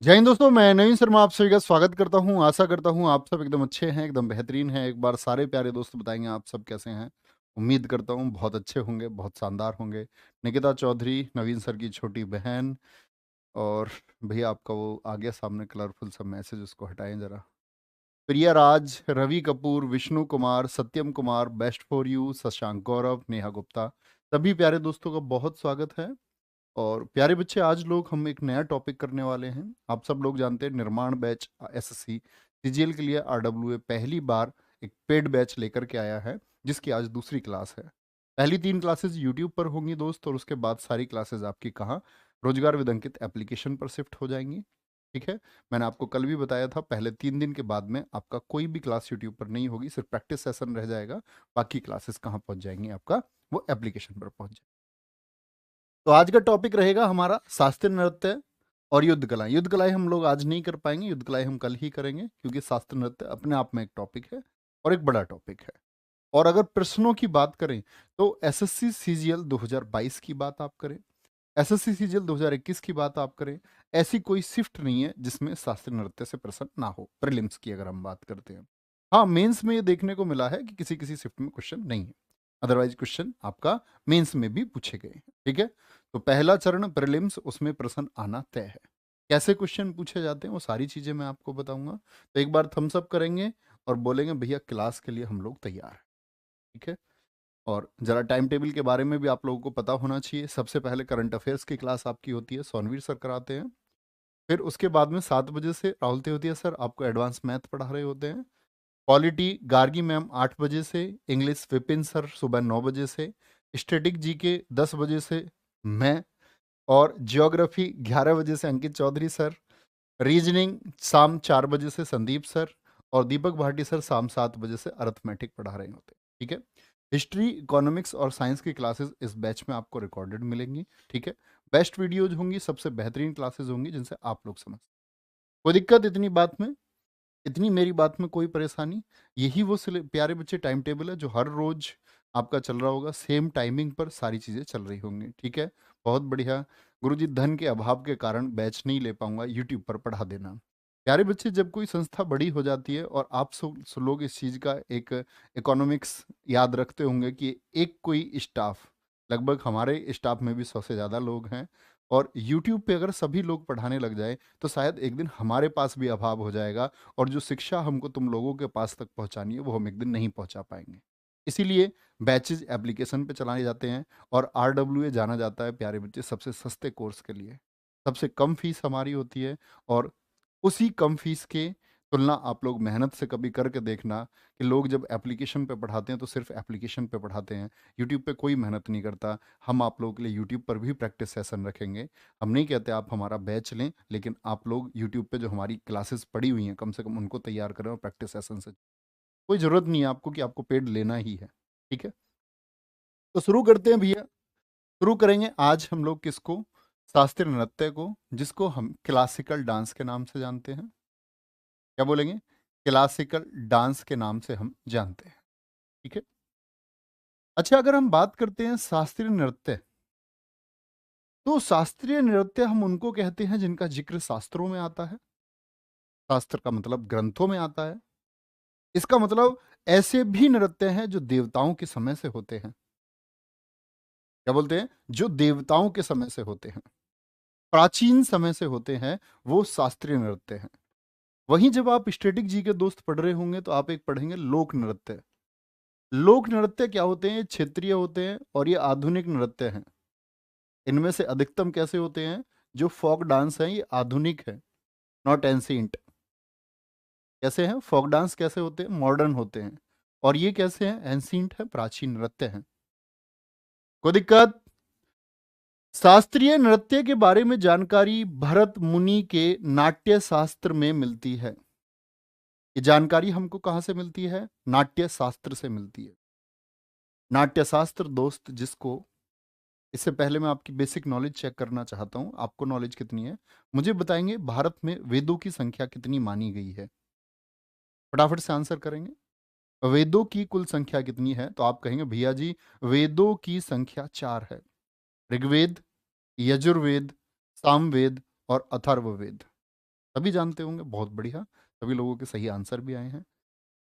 जय हिंद दोस्तों, मैं नवीन शर्मा आप सभी का स्वागत करता हूं। आशा करता हूं आप सब एकदम अच्छे हैं, एकदम बेहतरीन हैं। एक बार सारे प्यारे दोस्त बताएंगे आप सब कैसे हैं। उम्मीद करता हूं बहुत अच्छे होंगे, बहुत शानदार होंगे। निकिता चौधरी, नवीन सर की छोटी बहन। और भैया आपका वो आगे सामने कलरफुल सा मैसेज, उसको हटाएं जरा। Priya Raj, Ravi Kapoor, Vishnu Kumar, Satyam Kumar, best for you, Shashank Gaurav, Neha Gupta, सभी प्यारे दोस्तों का बहुत स्वागत है। और प्यारे बच्चे, आज लोग हम एक नया टॉपिक करने वाले हैं। आप सब लोग जानते हैं निर्माण बैच एसएससी सीजीएल के लिए आरडब्ल्यूए पहली बार एक पेड बैच लेकर के आया है, जिसकी आज दूसरी क्लास है। पहली 3 क्लासेस यूट्यूब पर होंगी दोस्त, और उसके बाद सारी क्लासेस आपकी कहाँ, रोजगार विद अंकित एप्लीकेशन पर शिफ्ट हो जाएंगी। ठीक है। मैंने आपको कल भी बताया था, पहले 3 दिन के बाद में आपका कोई भी क्लास यूट्यूब पर नहीं होगी, सिर्फ प्रैक्टिस सेशन रह जाएगा। बाकी क्लासेस कहाँ पहुंच जाएंगी, आपका वो एप्लीकेशन पर पहुंच जाएगी। तो आज का टॉपिक रहेगा हमारा शास्त्रीय नृत्य और युद्ध कला। युद्ध कलाएं हम लोग आज नहीं कर पाएंगे, युद्ध कलाएं हम कल ही करेंगे, क्योंकि शास्त्रीय नृत्य अपने आप में एक टॉपिक है और एक बड़ा टॉपिक है। और अगर प्रश्नों की बात करें तो एसएससी सीजीएल 2022 की बात आप करें, एसएससी सीजीएल 2021 की बात आप करें, ऐसी कोई शिफ्ट नहीं है जिसमें शास्त्रीय नृत्य से प्रश्न ना हो। प्रीलिम्स की अगर हम बात करते हैं, हाँ, मेंस में ये देखने को मिला है कि किसी किसी शिफ्ट में क्वेश्चन नहीं है, अदरवाइज क्वेश्चन आपका मेंस में भी पूछे गए हैं। ठीक है। तो पहला चरण प्रीलिम्स, उसमें प्रश्न आना तय है। कैसे क्वेश्चन पूछे जाते हैं वो सारी चीजें मैं आपको बताऊंगा। तो एक बार थम्स अप करेंगे और बोलेंगे भैया क्लास के लिए हम लोग तैयार हैं। ठीक है। और जरा टाइम टेबल के बारे में भी आप लोगों को पता होना चाहिए। सबसे पहले करंट अफेयर्स की क्लास आपकी होती है, सोनवीर सर कराते हैं। फिर उसके बाद में 7 बजे से राहुल तेवतिया सर आपको एडवांस मैथ पढ़ा रहे होते हैं। पॉलिटी गार्गी मैम 8 बजे से, इंग्लिश विपिन सर सुबह 9 बजे से, स्टैटिक जीके 10 बजे से मैं, और जियोग्राफी 11 बजे से अंकित चौधरी सर, रीजनिंग शाम 4 बजे से संदीप सर, और दीपक भाटी सर शाम 7 बजे से अर्थमेटिक पढ़ा रहे होते हैं। ठीक है। हिस्ट्री, इकोनॉमिक्स और साइंस की क्लासेस इस बैच में आपको रिकॉर्डेड मिलेंगी। ठीक है। बेस्ट वीडियोज होंगी, सबसे बेहतरीन क्लासेस होंगी जिनसे आप लोग समझ। कोई दिक्कत इतनी बात में, इतनी मेरी बात में कोई परेशानी? यही वो प्यारे बच्चे टाइम टेबल है जो हर रोज आपका चल रहा होगा, सेम टाइमिंग पर सारी चीज़ें चल रही होंगी। ठीक है। बहुत बढ़िया। गुरुजी, धन के अभाव के कारण बैच नहीं ले पाऊंगा, यूट्यूब पर पढ़ा देना। प्यारे बच्चे, जब कोई संस्था बड़ी हो जाती है और आप सब लोग इस चीज़ का एक इकोनॉमिक्स याद रखते होंगे कि एक कोई स्टाफ, लगभग हमारे स्टाफ में भी 100 से ज़्यादा लोग हैं, और यूट्यूब पे अगर सभी लोग पढ़ाने लग जाए तो शायद एक दिन हमारे पास भी अभाव हो जाएगा, और जो शिक्षा हमको तुम लोगों के पास तक पहुंचानी है वो हम एक दिन नहीं पहुंचा पाएंगे। इसीलिए बैचेज एप्लीकेशन पे चलाए जाते हैं, और आरडब्ल्यूए जाना जाता है प्यारे बच्चे सबसे सस्ते कोर्स के लिए। सबसे कम फीस हमारी होती है, और उसी कम फीस के तुलना आप लोग मेहनत से कभी करके देखना कि लोग जब एप्लीकेशन पे पढ़ाते हैं तो सिर्फ एप्लीकेशन पे पढ़ाते हैं, यूट्यूब पे कोई मेहनत नहीं करता। हम आप लोगों के लिए यूट्यूब पर भी प्रैक्टिस सेशन रखेंगे। हम नहीं कहते आप हमारा बैच लें, लेकिन आप लोग यूट्यूब पे जो हमारी क्लासेस पड़ी हुई हैं कम से कम उनको तैयार करें, और प्रैक्टिस सेशन से कोई ज़रूरत नहीं है आपको कि आपको पेड लेना ही है। ठीक है। तो शुरू करते हैं भैया। शुरू करेंगे आज हम लोग किसको? शास्त्रीय नृत्य को, जिसको हम क्लासिकल डांस के नाम से जानते हैं। क्या बोलेंगे? क्लासिकल डांस के नाम से हम जानते हैं। ठीक है। अच्छा, अगर हम बात करते हैं शास्त्रीय नृत्य, तो शास्त्रीय नृत्य हम उनको कहते हैं जिनका जिक्र शास्त्रों में आता है। शास्त्र का मतलब ग्रंथों में आता है। इसका मतलब ऐसे भी नृत्य हैं जो देवताओं के समय से होते हैं। क्या बोलते हैं? जो देवताओं के समय से होते हैं, प्राचीन समय से होते हैं, वो शास्त्रीय नृत्य हैं। वहीं जब आप स्टैटिक जी के दोस्त पढ़ रहे होंगे तो आप एक पढ़ेंगे लोक नृत्य। लोक नृत्य क्या होते हैं? ये क्षेत्रीय होते हैं और ये आधुनिक नृत्य हैं। इनमें से अधिकतम कैसे होते हैं? जो फोक डांस है ये आधुनिक है, नॉट एंशिएंट। कैसे हैं फोक डांस? कैसे होते हैं? मॉडर्न होते हैं। और ये कैसे हैं? एंशिएंट है, प्राचीन नृत्य हैं। कोई दिक्कत? शास्त्रीय नृत्य के बारे में जानकारी भरत मुनि के नाट्य शास्त्र में मिलती है। ये जानकारी हमको कहां से मिलती है? नाट्य शास्त्र से मिलती है। नाट्य शास्त्र दोस्त, जिसको, इससे पहले मैं आपकी बेसिक नॉलेज चेक करना चाहता हूं, आपको नॉलेज कितनी है मुझे बताएंगे। भारत में वेदों की संख्या कितनी मानी गई है? फटाफट से आंसर करेंगे। वेदों की कुल संख्या कितनी है? तो आप कहेंगे भैया जी, वेदों की संख्या 4 है। ऋग्वेद, यजुर्वेद, सामवेद और अथर्ववेद। सभी जानते होंगे, बहुत बढ़िया, सभी लोगों के सही आंसर भी आए हैं।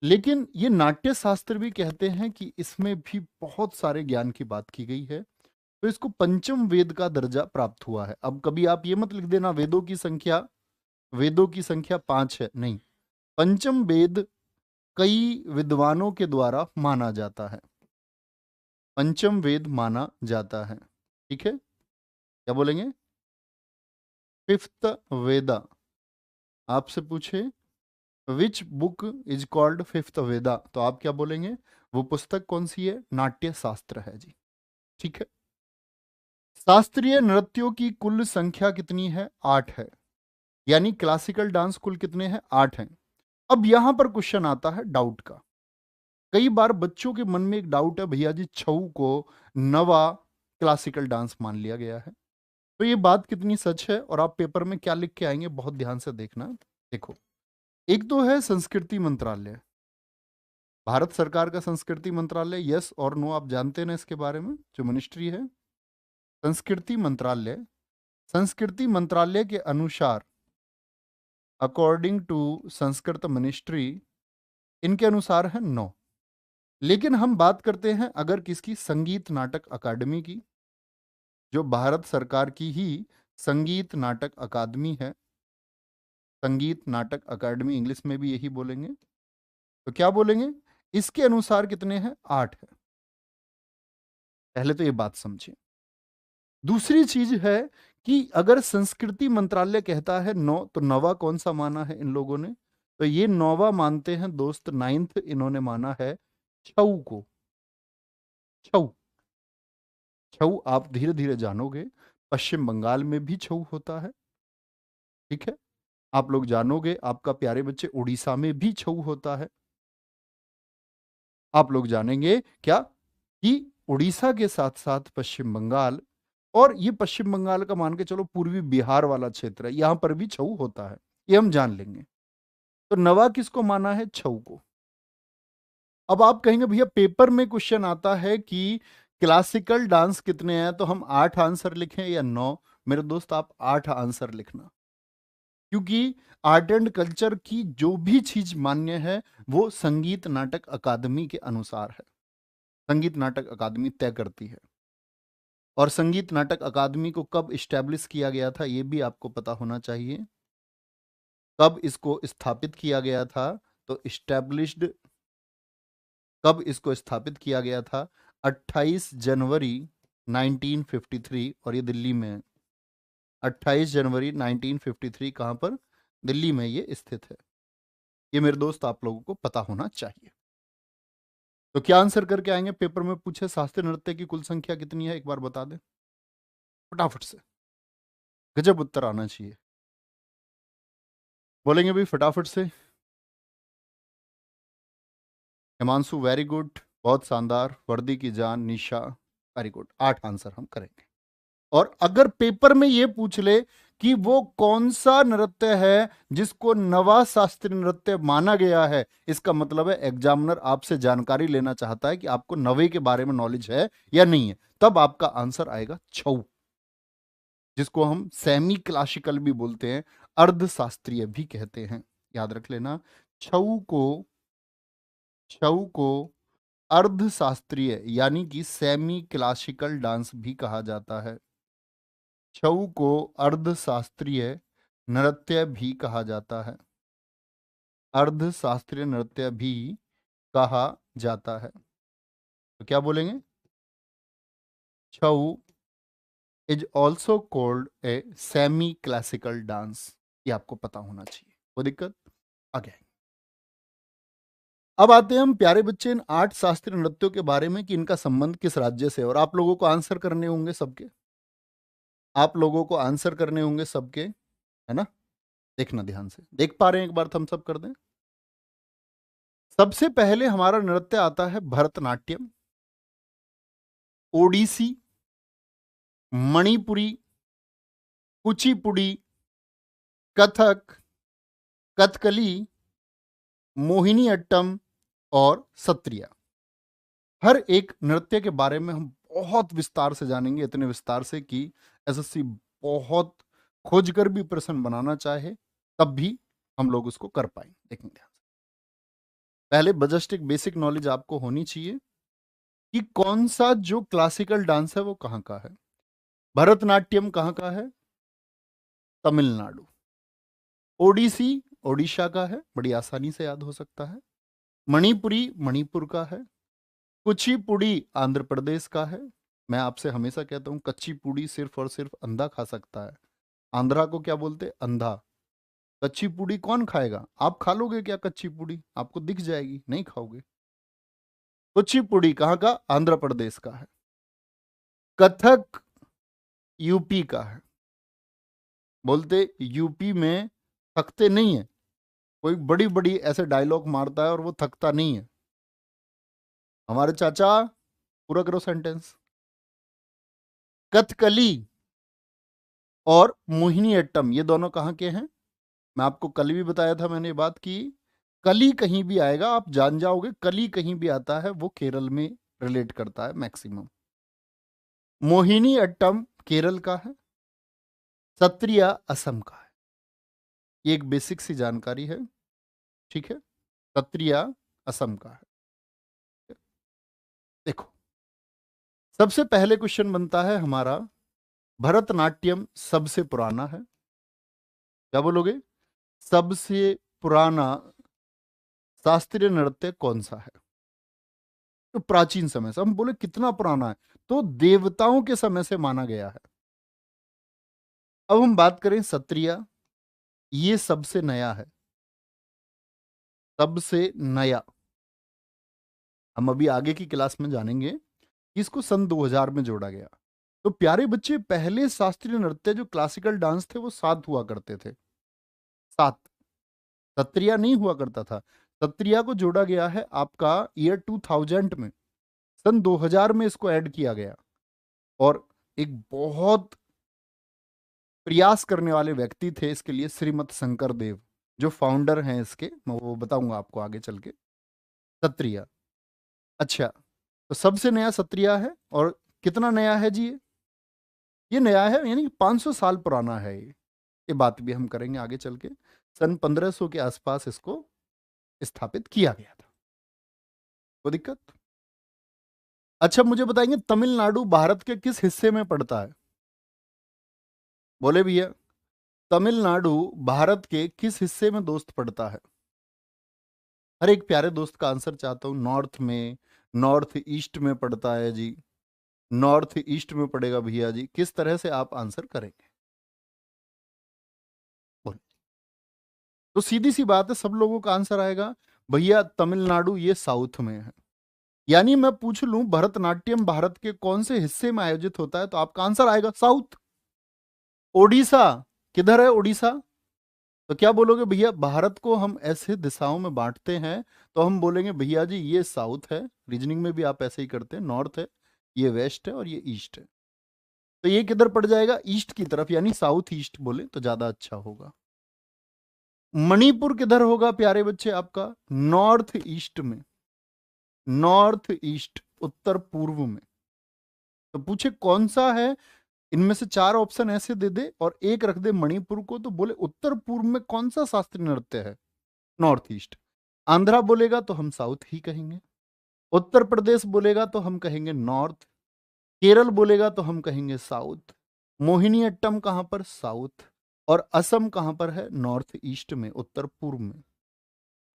लेकिन ये नाट्य शास्त्र भी कहते हैं कि इसमें भी बहुत सारे ज्ञान की बात की गई है, तो इसको पंचम वेद का दर्जा प्राप्त हुआ है। अब कभी आप ये मत लिख देना वेदों की संख्या 5 है, नहीं। पंचम वेद कई विद्वानों के द्वारा माना जाता है, पंचम वेद माना जाता है, ठीक है। क्या बोलेंगे? फिफ्थ वेदा। आपसे पूछे which book is called fifth Veda, तो आप क्या बोलेंगे? वो पुस्तक कौन सी है? नाट्य शास्त्र है जी, ठीक है। शास्त्रीय नृत्यों की कुल संख्या कितनी है? 8 है। यानी क्लासिकल डांस कुल कितने हैं? 8 हैं। अब यहां पर क्वेश्चन आता है डाउट का। कई बार बच्चों के मन में एक डाउट है, भैया जी छऊ को नवा क्लासिकल डांस मान लिया गया है, तो ये बात कितनी सच है और आप पेपर में क्या लिख के आएंगे, बहुत ध्यान से देखना। देखो, एक तो है संस्कृति मंत्रालय, भारत सरकार का संस्कृति मंत्रालय, यस और नो आप जानते हैं ना इसके बारे में, जो मिनिस्ट्री है संस्कृति मंत्रालय। संस्कृति मंत्रालय के अनुसार, अकॉर्डिंग टू संस्कृत मिनिस्ट्री, इनके अनुसार है 9। लेकिन हम बात करते हैं अगर किसकी? संगीत नाटक अकादमी की, जो भारत सरकार की ही संगीत नाटक अकादमी है। संगीत नाटक अकादमी इंग्लिश में भी यही बोलेंगे, तो क्या बोलेंगे? इसके अनुसार कितने हैं? 8 है। पहले तो ये बात समझिए। दूसरी चीज है कि अगर संस्कृति मंत्रालय कहता है 9, तो नवा कौन सा माना है इन लोगों ने? तो ये नौवा मानते हैं दोस्त, 9th इन्होंने माना है छऊ को। छऊ, छऊ आप धीरे धीरे जानोगे, पश्चिम बंगाल में भी छऊ होता है, ठीक है। आप लोग जानोगे, आपका प्यारे बच्चे, उड़ीसा में भी छऊ होता है। आप लोग जानेंगे क्या कि उड़ीसा के साथ साथ पश्चिम बंगाल, और ये पश्चिम बंगाल का मान के चलो पूर्वी बिहार वाला क्षेत्र है, यहां पर भी छऊ होता है, ये हम जान लेंगे। तो नवा किसको माना है? छऊ को। अब आप कहेंगे भैया पेपर में क्वेश्चन आता है कि क्लासिकल डांस कितने हैं, तो हम 8 आंसर लिखें या 9? मेरे दोस्त आप 8 आंसर लिखना, क्योंकि आर्ट एंड कल्चर की जो भी चीज मान्य है वो संगीत नाटक अकादमी के अनुसार है, संगीत नाटक अकादमी तय करती है। और संगीत नाटक अकादमी को कब इस्टेब्लिश किया गया था ये भी आपको पता होना चाहिए, कब इसको स्थापित किया गया था। तो इस्टेब्लिश्ड, कब इसको स्थापित किया गया था? 28 जनवरी 1953, और ये दिल्ली में है। 28 जनवरी 1953 कहां पर? दिल्ली में ये स्थित है। ये मेरे दोस्त आप लोगों को पता होना चाहिए। तो क्या आंसर करके आएंगे? पेपर में पूछे शास्त्रीय नृत्य की कुल संख्या कितनी है, एक बार बता दें फटाफट से, गजब उत्तर आना चाहिए। बोलेंगे भाई फटाफट से। हिमांशु वेरी गुड, बहुत शानदार। वर्दी की जान, निशा वेरी गुड। 8 आंसर हम करेंगे। और अगर पेपर में ये पूछ ले कि वो कौन सा नृत्य है जिसको नवा शास्त्रीय नृत्य माना गया है, इसका मतलब है एग्जामिनर आपसे जानकारी लेना चाहता है कि आपको नवे के बारे में नॉलेज है या नहीं है। तब आपका आंसर आएगा छऊ, जिसको हम सेमी क्लासिकल भी बोलते हैं, अर्ध शास्त्रीय भी कहते हैं। याद रख लेना, छऊ को, छऊ को अर्ध शास्त्रीय यानी कि सेमी क्लासिकल डांस भी कहा जाता है। छऊ को अर्ध शास्त्रीय नृत्य भी कहा जाता है, अर्ध शास्त्रीय नृत्य भी कहा जाता है। तो क्या बोलेंगे? Chhau is also called a semi classical dance, ये आपको पता होना चाहिए। कोई दिक्कत? आगे अब आते हैं हम प्यारे बच्चे इन 8 शास्त्रीय नृत्यों के बारे में कि इनका संबंध किस राज्य से है। और आप लोगों को आंसर करने होंगे सबके, आप लोगों को आंसर करने होंगे सबके, है ना। देखना ध्यान से, देख पा रहे हैं? एक बार थम्स अप कर दें। सबसे पहले हमारा नृत्य आता है भरतनाट्यम, ओडिसी, मणिपुरी, कुचिपुड़ी, कथक, कथकली, मोहिनी अट्टम और सत्रिया। हर एक नृत्य के बारे में हम बहुत विस्तार से जानेंगे, इतने विस्तार से कि एसएससी बहुत खोज कर भी प्रश्न बनाना चाहे तब भी हम लोग उसको कर पाएंगे। देखेंगे ध्यान से। पहले जस्ट एक बेसिक नॉलेज आपको होनी चाहिए कि कौन सा जो क्लासिकल डांस है वो कहाँ का है। भरतनाट्यम कहाँ का है? तमिलनाडु। ओडिसी ओडिशा का है, बड़ी आसानी से याद हो सकता है। मणिपुरी मणिपुर का है। कुचिपुड़ी आंध्र प्रदेश का है। मैं आपसे हमेशा कहता हूं कच्ची पूड़ी सिर्फ और सिर्फ अंधा खा सकता है। आंध्रा को क्या बोलते? अंधा। कच्ची पूड़ी कौन खाएगा? आप खा लोगे क्या कच्ची पूड़ी? आपको दिख जाएगी, नहीं खाओगे। कुचिपुड़ी कहाँ का? आंध्र प्रदेश का है। कथक यूपी का है। बोलते यूपी में थकते नहीं है। कोई बड़ी बड़ी ऐसे डायलॉग मारता है और वो थकता नहीं है। हमारे चाचा, पूरा करो सेंटेंस। कथकली और मोहिनी अट्टम ये दोनों कहाँ के हैं? मैं आपको कल भी बताया था, मैंने बात की। कली कहीं भी आएगा आप जान जाओगे, कली कहीं भी आता है वो केरल में रिलेट करता है मैक्सिमम। मोहिनी अट्टम केरल का है। सत्रिया असम का है। ये एक बेसिक सी जानकारी है, ठीक है। सत्रिया असम का है। देखो, सबसे पहले क्वेश्चन बनता है हमारा, भरतनाट्यम सबसे पुराना है। क्या बोलोगे? सबसे पुराना शास्त्रीय नृत्य कौन सा है? तो प्राचीन समय से, हम बोले कितना पुराना है, तो देवताओं के समय से माना गया है। अब हम बात करें सत्रिया, ये सबसे नया है। सबसे नया। हम अभी आगे की क्लास में जानेंगे कि इसको सन 2000 में जोड़ा गया। तो प्यारे बच्चे, पहले शास्त्रीय नृत्य जो क्लासिकल डांस थे वो 7 हुआ करते थे। 7। सत्रिया नहीं हुआ करता था। सत्रिया को जोड़ा गया है आपका ईयर 2000 में। सन 2000 में इसको ऐड किया गया। और एक बहुत प्रयास करने वाले व्यक्ति थे इसके लिए, श्रीमत शंकर देव, जो फाउंडर हैं इसके, मैं वो बताऊंगा आपको आगे चल के। सत्रिया। अच्छा, तो सबसे नया सत्रिया है। और कितना नया है जी? ये नया है, यानी 500 साल पुराना है ये बात भी हम करेंगे आगे चल के। सन 1500 के आसपास इसको स्थापित किया गया था। कोई दिक्कत? अच्छा, मुझे बताएंगे तमिलनाडु भारत के किस हिस्से में पड़ता है? बोले भैया, तमिलनाडु भारत के किस हिस्से में दोस्त पड़ता है? हर एक प्यारे दोस्त का आंसर चाहता हूं। नॉर्थ में, नॉर्थ ईस्ट में पड़ता है जी। नॉर्थ ईस्ट में पड़ेगा भैया जी। किस तरह से आप आंसर करेंगे? बोलो। तो सीधी सी बात है, सब लोगों का आंसर आएगा भैया तमिलनाडु ये साउथ में है। यानी मैं पूछ लूं भरतनाट्यम भारत के कौन से हिस्से में आयोजित होता है, तो आपका आंसर आएगा साउथ। ओडिशा किधर है? ओडिशा। तो क्या बोलोगे भैया? भारत को हम ऐसे दिशाओं में बांटते हैं, तो हम बोलेंगे भैया जी ये साउथ है। रीजनिंग में भी आप ऐसे ही करते हैं, नॉर्थ है, ये वेस्ट है और ये ईस्ट है। तो ये किधर पड़ जाएगा? ईस्ट की तरफ, यानी साउथ ईस्ट बोले तो ज्यादा अच्छा होगा। मणिपुर किधर होगा प्यारे बच्चे आपका? नॉर्थ ईस्ट में। नॉर्थ ईस्ट, उत्तर पूर्व में। तो पूछे कौन सा है? इनमें से 4 ऑप्शन ऐसे दे दे और एक रख दे मणिपुर को, तो बोले उत्तर पूर्व में कौन सा शास्त्रीय नृत्य है? North east. आंध्रा बोलेगा तो हम साउथ ही कहेंगे। उत्तर प्रदेश बोलेगा तो हम कहेंगे नॉर्थ। केरल बोलेगा तो हम कहेंगे साउथ। मोहिनी अट्टम कहां पर? साउथ। और असम कहां पर है? नॉर्थ ईस्ट में, उत्तर पूर्व में।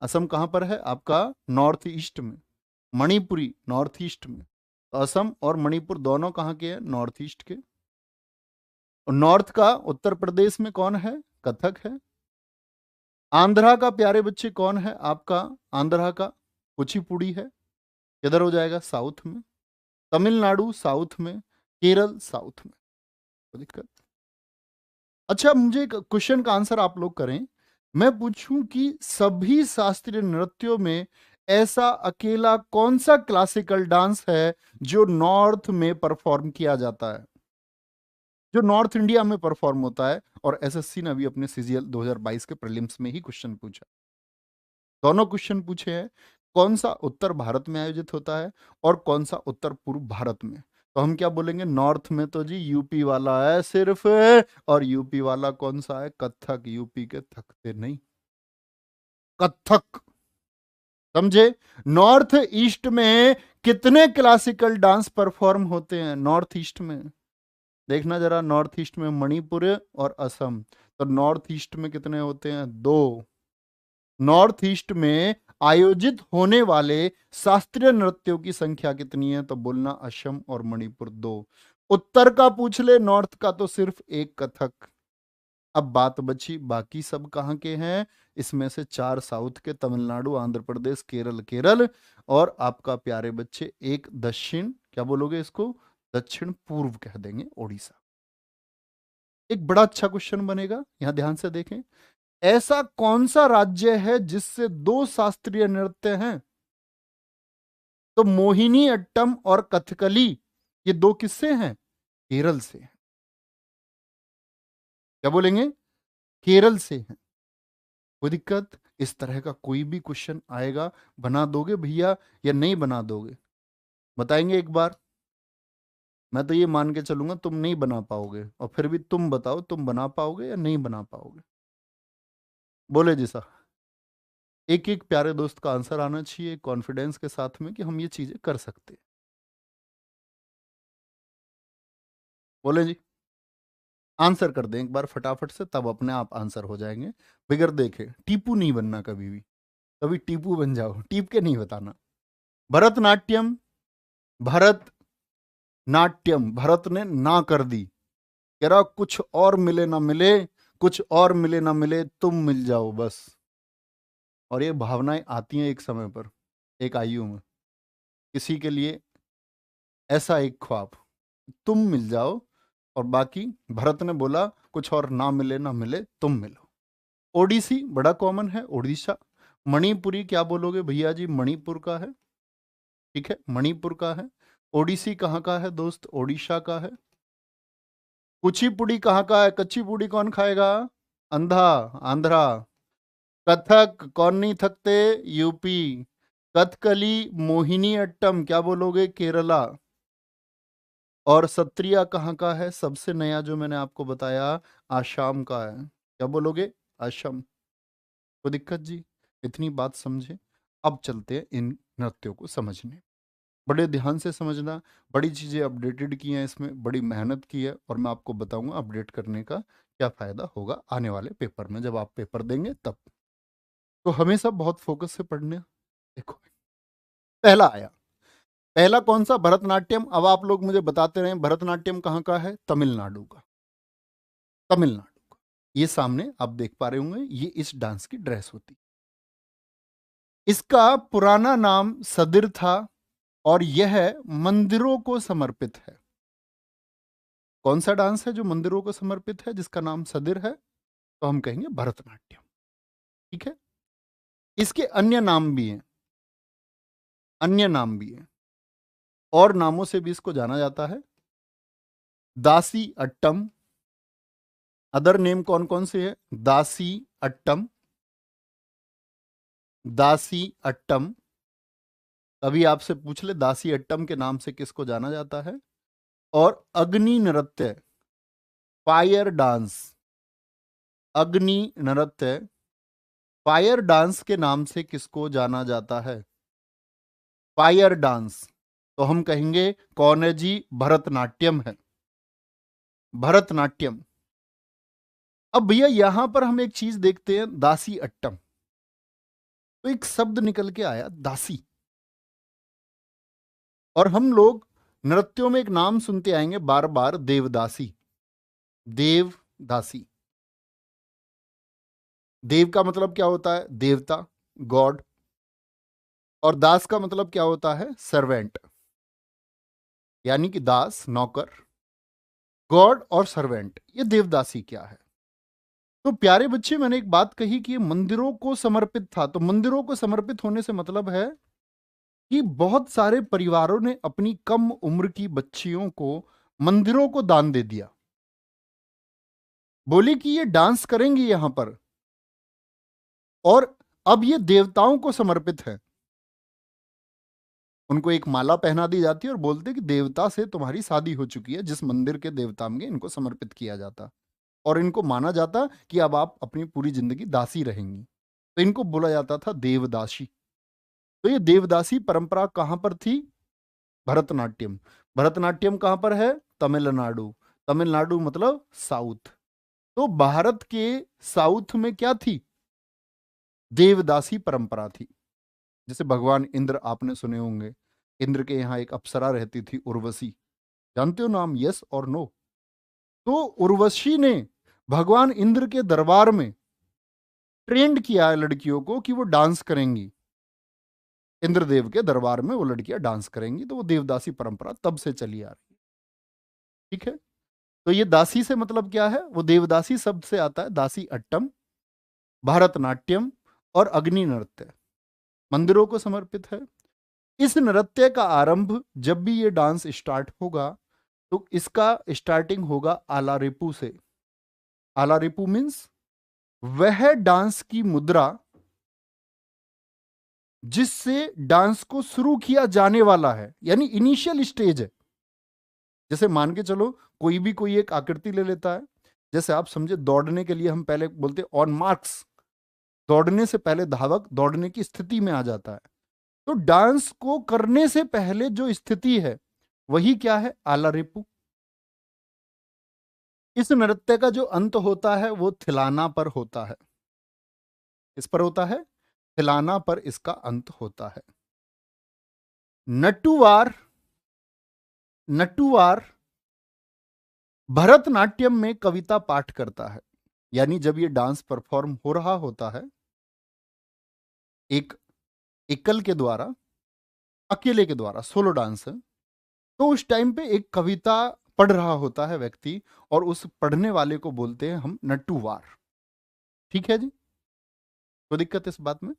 असम कहां पर है आपका? नॉर्थ ईस्ट में। मणिपुरी नॉर्थ ईस्ट में। तो असम और मणिपुर दोनों कहां के हैं? नॉर्थ ईस्ट के। और नॉर्थ का उत्तर प्रदेश में कौन है? कथक है। आंध्रा का प्यारे बच्चे कौन है आपका? आंध्रा का कुचिपुड़ी है। किधर हो जाएगा? साउथ में। तमिलनाडु साउथ में। केरल साउथ में। कोई दिक्कत? अच्छा, मुझे एक क्वेश्चन का आंसर आप लोग करें। मैं पूछूं कि सभी शास्त्रीय नृत्यों में ऐसा अकेला कौन सा क्लासिकल डांस है जो नॉर्थ में परफॉर्म किया जाता है, जो नॉर्थ इंडिया में परफॉर्म होता है? और एसएससी ने अभी अपने सीजीएल 2022 के प्रीलिम्स में ही क्वेश्चन पूछा। दोनों क्वेश्चन पूछे हैं, कौन सा उत्तर भारत में आयोजित होता है और कौन सा उत्तर पूर्व भारत में। तो हम क्या बोलेंगे, नॉर्थ में तो जी यूपी वाला है सिर्फ, और यूपी वाला कौन सा है, कथक, यूपी के थकते नहीं, कथक। समझे? नॉर्थ ईस्ट में कितने क्लासिकल डांस परफॉर्म होते हैं नॉर्थ ईस्ट में? देखना जरा, नॉर्थ ईस्ट में मणिपुर और असम, तो नॉर्थ ईस्ट में कितने होते हैं, 2। नॉर्थ ईस्ट में आयोजित होने वाले शास्त्रीय नृत्यों की संख्या कितनी है, तो बोलना असम और मणिपुर 2। उत्तर का पूछ ले, नॉर्थ का तो सिर्फ एक, कथक। अब बात बची बाकी सब कहाँ के हैं, इसमें से 4 साउथ के, तमिलनाडु, आंध्र प्रदेश, केरल, केरल, और आपका प्यारे बच्चे एक दक्षिण, क्या बोलोगे इसको, दक्षिण पूर्व कह देंगे, ओडिशा। एक बड़ा अच्छा क्वेश्चन बनेगा, यहां ध्यान से देखें। ऐसा कौन सा राज्य है जिससे 2 शास्त्रीय नृत्य हैं? तो मोहिनी अट्टम और कथकली, ये 2 किससे हैं, केरल से हैं। क्या बोलेंगे, केरल से हैं। कोई दिक्कत? इस तरह का कोई भी क्वेश्चन आएगा, बना दोगे भैया या नहीं बना दोगे, बताएंगे एक बार? मैं तो ये मान के चलूंगा तुम नहीं बना पाओगे, और फिर भी तुम बताओ, तुम बना पाओगे या नहीं बना पाओगे? बोले जी साहब। एक एक प्यारे दोस्त का आंसर आना चाहिए कॉन्फिडेंस के साथ में कि हम ये चीजें कर सकते हैं। बोले जी, आंसर कर दें एक बार फटाफट से, तब अपने आप आंसर हो जाएंगे। बिगर देखे टीपू नहीं बनना कभी भी, कभी टीपू बन जाओ, टीप के नहीं बताना। भरतनाट्यम, भरत नाट्यम, भरत ने ना कर दी, कह रहा कुछ और मिले ना मिले, कुछ और मिले ना मिले, तुम मिल जाओ बस। और ये भावनाएं आती हैं एक समय पर, एक आयु में, किसी के लिए ऐसा एक ख्वाब, तुम मिल जाओ, और बाकी भरत ने बोला कुछ और ना मिले ना मिले, तुम मिलो। ओडिसी बड़ा कॉमन है, ओडिशा। मणिपुरी क्या बोलोगे भैया जी, मणिपुर का है, ठीक है, मणिपुर का है। ओडिसी कहाँ का है दोस्त, ओडिशा का है। कुचिपुड़ी कहाँ का है, कच्चीपुड़ी कौन खाएगा, अंधा, आंध्रा। कथक कौन नहीं थकते, यूपी। कथकली, मोहिनी अट्टम क्या बोलोगे, केरला। और सत्रिया कहाँ का है, सबसे नया जो मैंने आपको बताया, आसाम का है, क्या बोलोगे, असम। कोई दिक्कत जी? इतनी बात समझे, अब चलते हैं इन नृत्यों को समझने। बड़े ध्यान से समझना, बड़ी चीज़ें अपडेटेड की हैं इसमें, बड़ी मेहनत की है, और मैं आपको बताऊंगा अपडेट करने का क्या फ़ायदा होगा आने वाले पेपर में, जब आप पेपर देंगे तब। तो हमेशा बहुत फोकस से पढ़ने। देखो, पहला आया, पहला कौन सा, भरतनाट्यम। अब आप लोग मुझे बताते रहे भरतनाट्यम कहाँ का है, तमिलनाडु का, तमिलनाडु का। ये सामने आप देख पा रहे होंगे, ये इस डांस की ड्रेस होती। इसका पुराना नाम सदिर था, और यह मंदिरों को समर्पित है। कौन सा डांस है जो मंदिरों को समर्पित है, जिसका नाम सदिर है, तो हम कहेंगे भरतनाट्यम, ठीक है। इसके अन्य नाम भी हैं, अन्य नाम भी हैं, और नामों से भी इसको जाना जाता है। दासी अट्टम, अदर नेम कौन कौन से हैं, दासी अट्टम, दासी अट्टम। अभी आपसे पूछ ले दासी अट्टम के नाम से किसको जाना जाता है। और अग्नि नृत्य, फायर डांस, अग्नि नृत्य, फायर डांस के नाम से किसको जाना जाता है, फायर डांस। तो हम कहेंगे कौन है जी, भरतनाट्यम है, भरतनाट्यम। अब भैया यहां पर हम एक चीज देखते हैं, दासी अट्टम, तो एक शब्द निकल के आया दासी, और हम लोग नृत्यों में एक नाम सुनते आएंगे बार बार, देवदासी, देवदासी। देव का मतलब क्या होता है, देवता, गॉड। और दास का मतलब क्या होता है, सर्वेंट, यानी कि दास नौकर, गॉड और सर्वेंट, ये देवदासी क्या है। तो प्यारे बच्चे, मैंने एक बात कही कि ये मंदिरों को समर्पित था, तो मंदिरों को समर्पित होने से मतलब है कि बहुत सारे परिवारों ने अपनी कम उम्र की बच्चियों को मंदिरों को दान दे दिया, बोले कि ये डांस करेंगी यहां पर, और अब ये देवताओं को समर्पित है। उनको एक माला पहना दी जाती है और बोलते कि देवता से तुम्हारी शादी हो चुकी है, जिस मंदिर के देवता में इनको समर्पित किया जाता, और इनको माना जाता कि अब आप अपनी पूरी जिंदगी दासी रहेंगी, तो इनको बोला जाता था देवदासी। तो ये देवदासी परंपरा कहां पर थी? भरतनाट्यम। भरतनाट्यम कहां पर है? तमिलनाडु। तमिलनाडु मतलब साउथ। तो भारत के साउथ में क्या थी? देवदासी परंपरा थी। जैसे भगवान इंद्र आपने सुने होंगे, इंद्र के यहाँ एक अप्सरा रहती थी, उर्वशी। जानते हो नाम? यस और नो? तो उर्वशी ने भगवान इंद्र के दरबार में ट्रेंड किया है लड़कियों को कि वो डांस करेंगी। इंद्रदेव के दरबार में वो लड़कियां डांस करेंगी, तो वो देवदासी परंपरा तब से चली आ रही है। ठीक है। तो ये दासी से मतलब क्या है? वो देवदासी शब्द से आता है दासी अट्टम, भरतनाट्यम और अग्नि नृत्य, मंदिरों को समर्पित है। इस नृत्य का आरंभ, जब भी ये डांस स्टार्ट होगा, तो इसका स्टार्टिंग होगा आलारिपू से। आलारिपू मीन्स वह डांस की मुद्रा जिससे डांस को शुरू किया जाने वाला है, यानी इनिशियल स्टेज है। जैसे मान के चलो, कोई एक आकृति ले लेता है। जैसे आप समझे, दौड़ने के लिए हम पहले बोलते ऑन मार्क्स, दौड़ने से पहले धावक दौड़ने की स्थिति में आ जाता है। तो डांस को करने से पहले जो स्थिति है वही क्या है? आलारिपू। इस नृत्य का जो अंत होता है वो थिलाना पर होता है। इस पर होता है, थिलाना पर इसका अंत होता है। नटुवार, नटुवार भरतनाट्यम में कविता पाठ करता है। यानी जब ये डांस परफॉर्म हो रहा होता है, एक एकल के द्वारा, अकेले के द्वारा, सोलो डांस है, तो उस टाइम पे एक कविता पढ़ रहा होता है व्यक्ति, और उस पढ़ने वाले को बोलते हैं हम नटुवार। ठीक है जी? कोई दिक्कत इस बात में?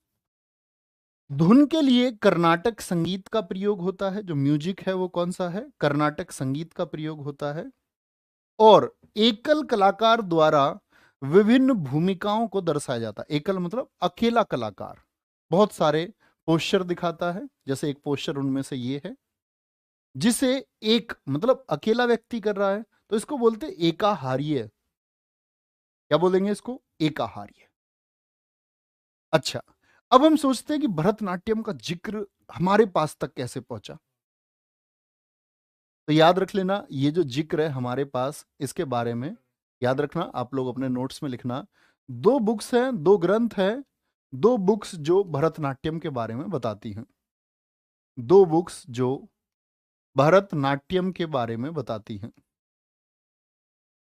धुन के लिए कर्नाटक संगीत का प्रयोग होता है। जो म्यूजिक है वो कौन सा है? कर्नाटक संगीत का प्रयोग होता है। और एकल कलाकार द्वारा विभिन्न भूमिकाओं को दर्शाया जाता है। एकल मतलब अकेला कलाकार बहुत सारे पोस्चर दिखाता है। जैसे एक पोस्चर उनमें से ये है, जिसे एक मतलब अकेला व्यक्ति कर रहा है, तो इसको बोलते एकाहार्य। क्या बोलेंगे इसको? एकाहार्य। अच्छा, अब हम सोचते हैं कि भरतनाट्यम का जिक्र हमारे पास तक कैसे पहुंचा। तो याद रख लेना, ये जो जिक्र है हमारे पास, इसके बारे में याद रखना, आप लोग अपने नोट्स में लिखना। दो बुक्स हैं, दो ग्रंथ हैं, दो बुक्स जो भरतनाट्यम के बारे में बताती हैं। दो बुक्स जो भरतनाट्यम के बारे में बताती हैं,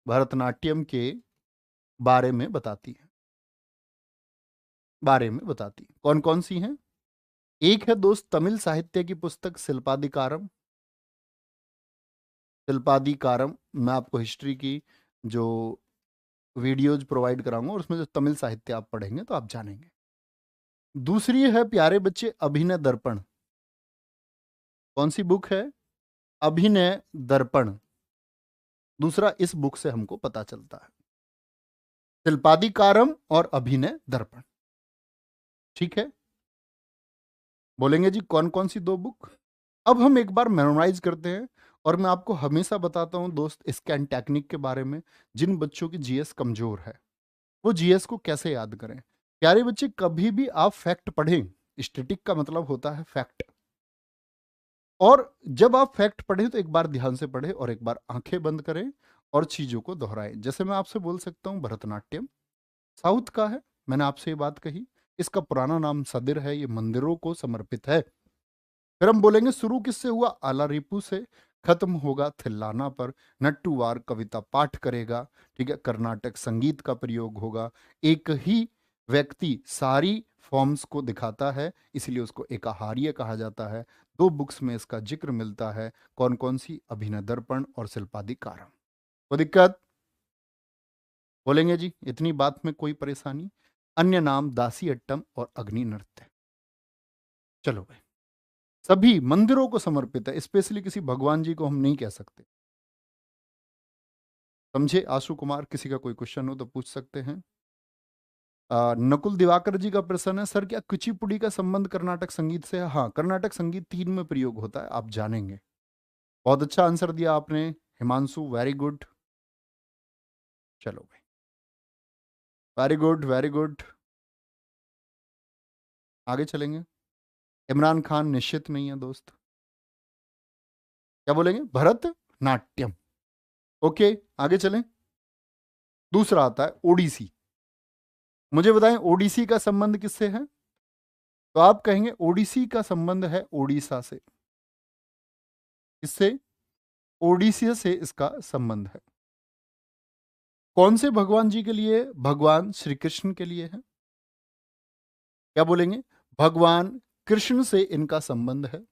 भरतनाट्यम के बारे में बताती हैं, बारे में बताती हैं। कौन कौन सी हैं? एक है दोस्त तमिल साहित्य की पुस्तक शिल्पादिकारम। शिल्पादिकारम, मैं आपको हिस्ट्री की जो वीडियोज प्रोवाइड कराऊंगा, और उसमें जो तमिल साहित्य आप पढ़ेंगे तो आप जानेंगे। दूसरी है प्यारे बच्चे अभिनय दर्पण। कौन सी बुक है? अभिनय दर्पण। दूसरा इस बुक से हमको पता चलता है, शिल्पादिकारम और अभिनय दर्पण। ठीक है? बोलेंगे जी कौन कौन सी दो बुक? अब हम एक बार मेमोराइज करते हैं, और मैं आपको हमेशा बताता हूं दोस्त स्कैन टेक्निक के बारे में। जिन बच्चों की जीएस कमजोर है वो जीएस को कैसे याद करें। प्यारे बच्चे, कभी भी आप फैक्ट पढ़ें, स्टैटिक का मतलब होता है फैक्ट, और जब आप फैक्ट पढ़ें तो एक बार ध्यान से पढ़ें और एक बार आंखें बंद करें और चीजों को दोहराएं। जैसे मैं आपसे बोल सकता हूं भरतनाट्यम साउथ का है, मैंने आपसे ये बात कही। इसका पुराना नाम सदिर है, ये मंदिरों को समर्पित है। फिर हम बोलेंगे शुरू किससे हुआ? आलारिपू से, खत्म होगा थिल्लाना पर। नट्टूवार कविता पाठ करेगा। ठीक है? कर्नाटक संगीत का प्रयोग होगा। एक ही व्यक्ति सारी फॉर्म्स को दिखाता है, इसलिए उसको एकाहार्य कहा जाता है। दो बुक्स में इसका जिक्र मिलता है। कौन कौन सी? अभिनय दर्पण और शिल्पादिकारम। कोई दिक्कत? बोलेंगे जी इतनी बात में कोई परेशानी? अन्य नाम दासी अट्टम और अग्नि नृत्य। चलो भाई, सभी मंदिरों को समर्पित है, स्पेशली किसी भगवान जी को हम नहीं कह सकते। समझे आशु कुमार? किसी का कोई क्वेश्चन हो तो पूछ सकते हैं। नकुल दिवाकर जी का प्रश्न है, सर क्या कुचिपुड़ी का संबंध कर्नाटक संगीत से है? हाँ, कर्नाटक संगीत 3 में प्रयोग होता है, आप जानेंगे। बहुत अच्छा आंसर दिया आपने हिमांशु, वेरी गुड। चलो भाई, वेरी गुड वेरी गुड। आगे चलेंगे। इमरान खान निश्चित नहीं है दोस्त। क्या बोलेंगे? भरत नाट्यम। ओके, आगे चलें। दूसरा आता है ओडिसी। मुझे बताएं ओडिसी का संबंध किससे है? तो आप कहेंगे ओडिसी का संबंध है ओडिशा से। किससे? ओडिसी से इसका संबंध है। कौन से भगवान जी के लिए? भगवान श्री कृष्ण के लिए है। क्या बोलेंगे? भगवान कृष्ण से इनका संबंध है।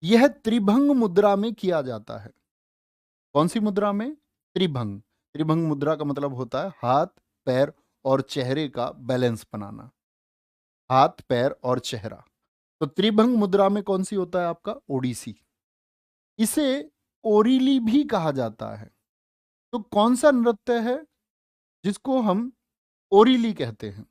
यह त्रिभंग मुद्रा में किया जाता है। कौन सी मुद्रा में? त्रिभंग। त्रिभंग मुद्रा का मतलब होता है हाथ, पैर और चेहरे का बैलेंस बनाना। हाथ, पैर और चेहरा। तो त्रिभंग मुद्रा में कौन सी होता है आपका? ओडिसी। इसे ओरिली भी कहा जाता है। तो कौन सा नृत्य है जिसको हम ओरिली कहते हैं?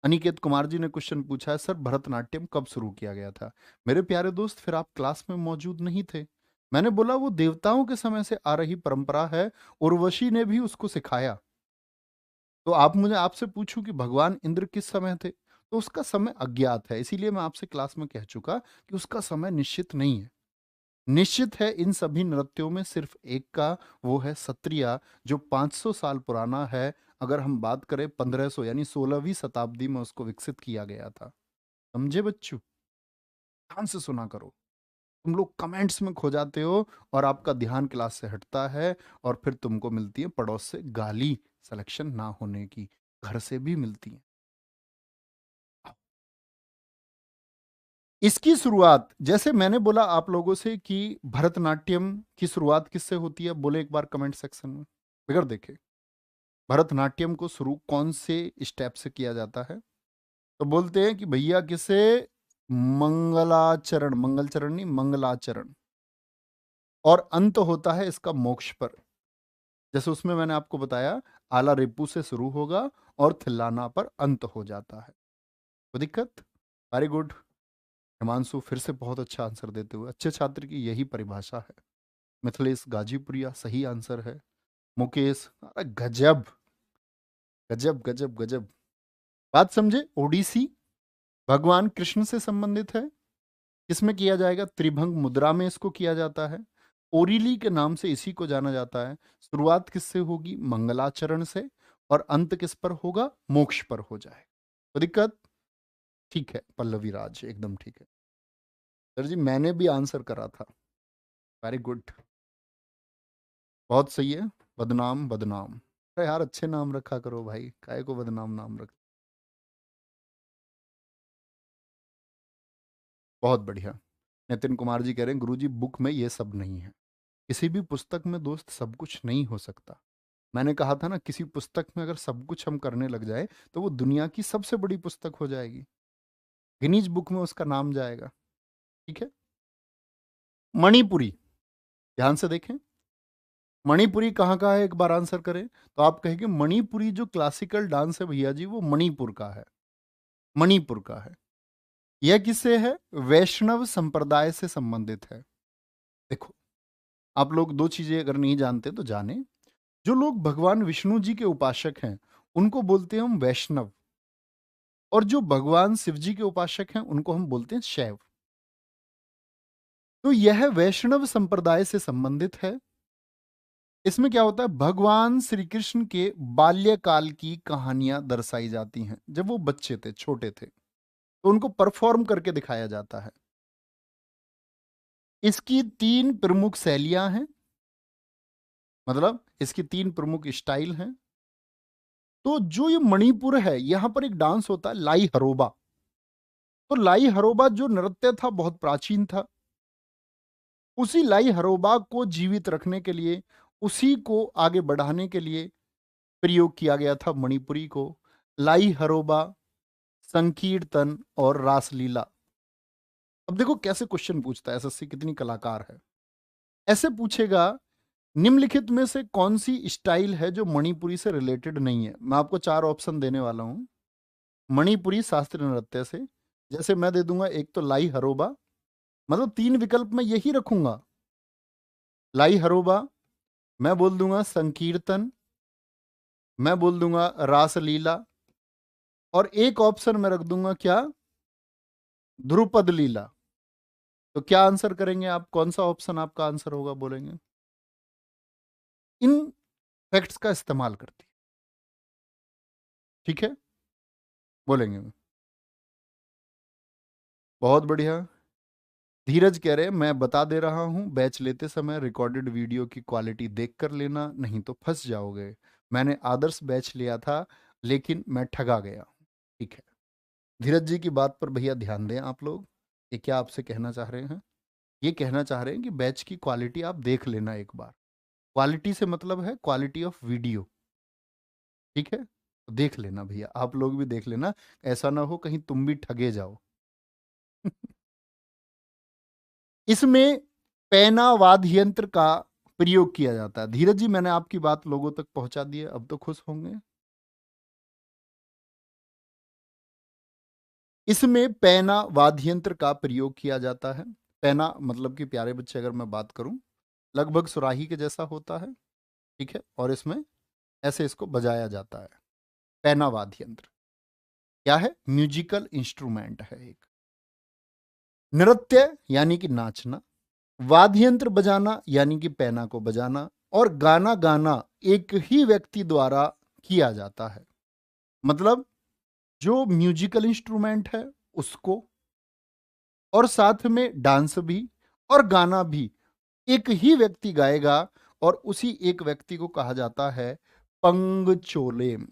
अनिकेत कुमार जी ने क्वेश्चन पूछा है, सर भरतनाट्यम कब शुरू किया गया था? मेरे प्यारे दोस्त, फिर आप क्लास में मौजूद नहीं थे। मैंने बोला वो देवताओं के समय से आ रही परंपरा है, उर्वशी ने भी उसको सिखाया। तो आप मुझे आपसे पूछूं कि भगवान इंद्र किस समय थे, तो उसका समय अज्ञात है। इसीलिए मैं आपसे क्लास में कह चुका कि उसका समय निश्चित नहीं है। निश्चित है इन सभी नृत्यों में सिर्फ एक का, वो है सत्रिया, जो 500 साल पुराना है। अगर हम बात करें 1500 यानी 16वीं शताब्दी में उसको विकसित किया गया था। समझे बच्चों? ध्यान से सुना करो। तुम लोग कमेंट्स में खो जाते हो और आपका ध्यान क्लास से हटता है, और फिर तुमको मिलती है पड़ोस से गाली, सिलेक्शन ना होने की। घर से भी मिलती है। इसकी शुरुआत, जैसे मैंने बोला आप लोगों से कि भरतनाट्यम की शुरुआत किससे होती है, बोले एक बार कमेंट सेक्शन में, बिगड़ देखे। भरतनाट्यम को शुरू कौन से स्टेप से किया जाता है? तो बोलते हैं कि भैया किसे? मंगलाचरण, मंगलचरण नहीं, मंगलाचरण। और अंत होता है इसका मोक्ष पर। जैसे उसमें मैंने आपको बताया, आला रेपू से शुरू होगा और थिल्लाना पर अंत हो जाता है। कोई दिक्कत? Very good. हिमांशु फिर से बहुत अच्छा आंसर देते हुए, अच्छे छात्र की यही परिभाषा है। मिथिलेश गाजीपुरिया सही आंसर है। मुकेश, अरे गजब गजब गजब गजब। बात समझे? ओडिसी भगवान कृष्ण से संबंधित है। किसमें किया जाएगा? त्रिभंग मुद्रा में इसको किया जाता है। ओरिली के नाम से इसी को जाना जाता है। शुरुआत किससे होगी? मंगलाचरण से। और अंत किस पर होगा? मोक्ष पर हो जाए। तो दिक्कत? ठीक है पल्लवी राज, एकदम ठीक है। सर जी मैंने भी आंसर करा था। वेरी गुड, बहुत सही है। बदनाम बदनाम। अरे यार अच्छे नाम रखा करो भाई, काहे को बदनाम नाम रख। बहुत बढ़िया। नितिन कुमार जी कह रहे हैं गुरुजी बुक में ये सब नहीं है। किसी भी पुस्तक में दोस्त सब कुछ नहीं हो सकता। मैंने कहा था ना, किसी पुस्तक में अगर सब कुछ हम करने लग जाए तो वो दुनिया की सबसे बड़ी पुस्तक हो जाएगी। गिनीज बुक में उसका नाम जाएगा। ठीक है। मणिपुरी, ध्यान से देखें। मणिपुरी कहाँ का है, एक बार आंसर करें। तो आप कहेंगे मणिपुरी जो क्लासिकल डांस है भैया जी, वो मणिपुर का है। मणिपुर का है। यह किससे है? वैष्णव संप्रदाय से संबंधित है। देखो, आप लोग दो चीजें अगर नहीं जानते तो जाने। जो लोग भगवान विष्णु जी के उपासक हैं उनको बोलते हैं हम वैष्णव, और जो भगवान शिव जी के उपासक हैं उनको हम बोलते हैं शैव। तो यह वैष्णव संप्रदाय से संबंधित है। इसमें क्या होता है? भगवान श्री कृष्ण के बाल्यकाल की कहानियां दर्शाई जाती हैं। जब वो बच्चे थे, छोटे थे, तो उनको परफॉर्म करके दिखाया जाता है। इसकी 3 प्रमुख शैलियां हैं, मतलब इसकी 3 प्रमुख स्टाइल हैं। तो जो ये मणिपुर है, यहां पर एक डांस होता है लाई हरोबा। तो लाई हरोबा जो नृत्य था बहुत प्राचीन था। उसी लाई हरोबा को जीवित रखने के लिए, उसी को आगे बढ़ाने के लिए प्रयोग किया गया था मणिपुरी को। लाई हरोबा, संकीर्तन और रासलीला। अब देखो कैसे क्वेश्चन पूछता है एसएससी, कितनी कलाकार है। ऐसे पूछेगा निम्नलिखित में से कौन सी स्टाइल है जो मणिपुरी से रिलेटेड नहीं है? मैं आपको 4 ऑप्शन देने वाला हूँ। मणिपुरी शास्त्रीय नृत्य से, जैसे मैं दे दूंगा, एक तो लाई हरोबा, मतलब 3 विकल्प मैं यही रखूंगा। लाई हरोबा, मैं बोल दूंगा संकीर्तन, मैं बोल दूंगा रासलीला, और एक ऑप्शन मैं रख दूंगा क्या, ध्रुपद लीला। तो क्या आंसर करेंगे आप? कौन सा ऑप्शन आपका आंसर होगा, बोलेंगे? इन फैक्ट्स का इस्तेमाल करती है, ठीक है, बोलेंगे? बहुत बढ़िया। धीरज कह रहे हैं मैं बता दे रहा हूं, बैच लेते समय रिकॉर्डेड वीडियो की क्वालिटी देख कर लेना, नहीं तो फंस जाओगे। मैंने आदर्श बैच लिया था लेकिन मैं ठगा गया। ठीक है, धीरज जी की बात पर भैया ध्यान दें आप लोग। ये क्या आपसे कहना चाह रहे हैं? ये कहना चाह रहे हैं कि बैच की क्वालिटी आप देख लेना एक बार। क्वालिटी से मतलब है क्वालिटी ऑफ वीडियो, ठीक है? तो देख लेना भैया, आप लोग भी देख लेना, ऐसा ना हो कहीं तुम भी ठगे जाओ। इसमें पैना वाद्य यंत्र का प्रयोग किया जाता है। धीरज जी, मैंने आपकी बात लोगों तक पहुंचा दी है, अब तो खुश होंगे। इसमें पैना वाद्य यंत्र का प्रयोग किया जाता है। पैना मतलब कि प्यारे बच्चे, अगर मैं बात करूं, लगभग सुराही के जैसा होता है, ठीक है, और इसमें ऐसे इसको बजाया जाता है। पैना वाद्य यंत्र क्या है? म्यूजिकल इंस्ट्रूमेंट है एक। नृत्य यानी कि नाचना, वाद्य यंत्र बजाना यानी कि पैना को बजाना, और गाना गाना एक ही व्यक्ति द्वारा किया जाता है। मतलब जो म्यूजिकल इंस्ट्रूमेंट है उसको, और साथ में डांस भी और गाना भी एक ही व्यक्ति गाएगा, और उसी एक व्यक्ति को कहा जाता है पंगचोलेम।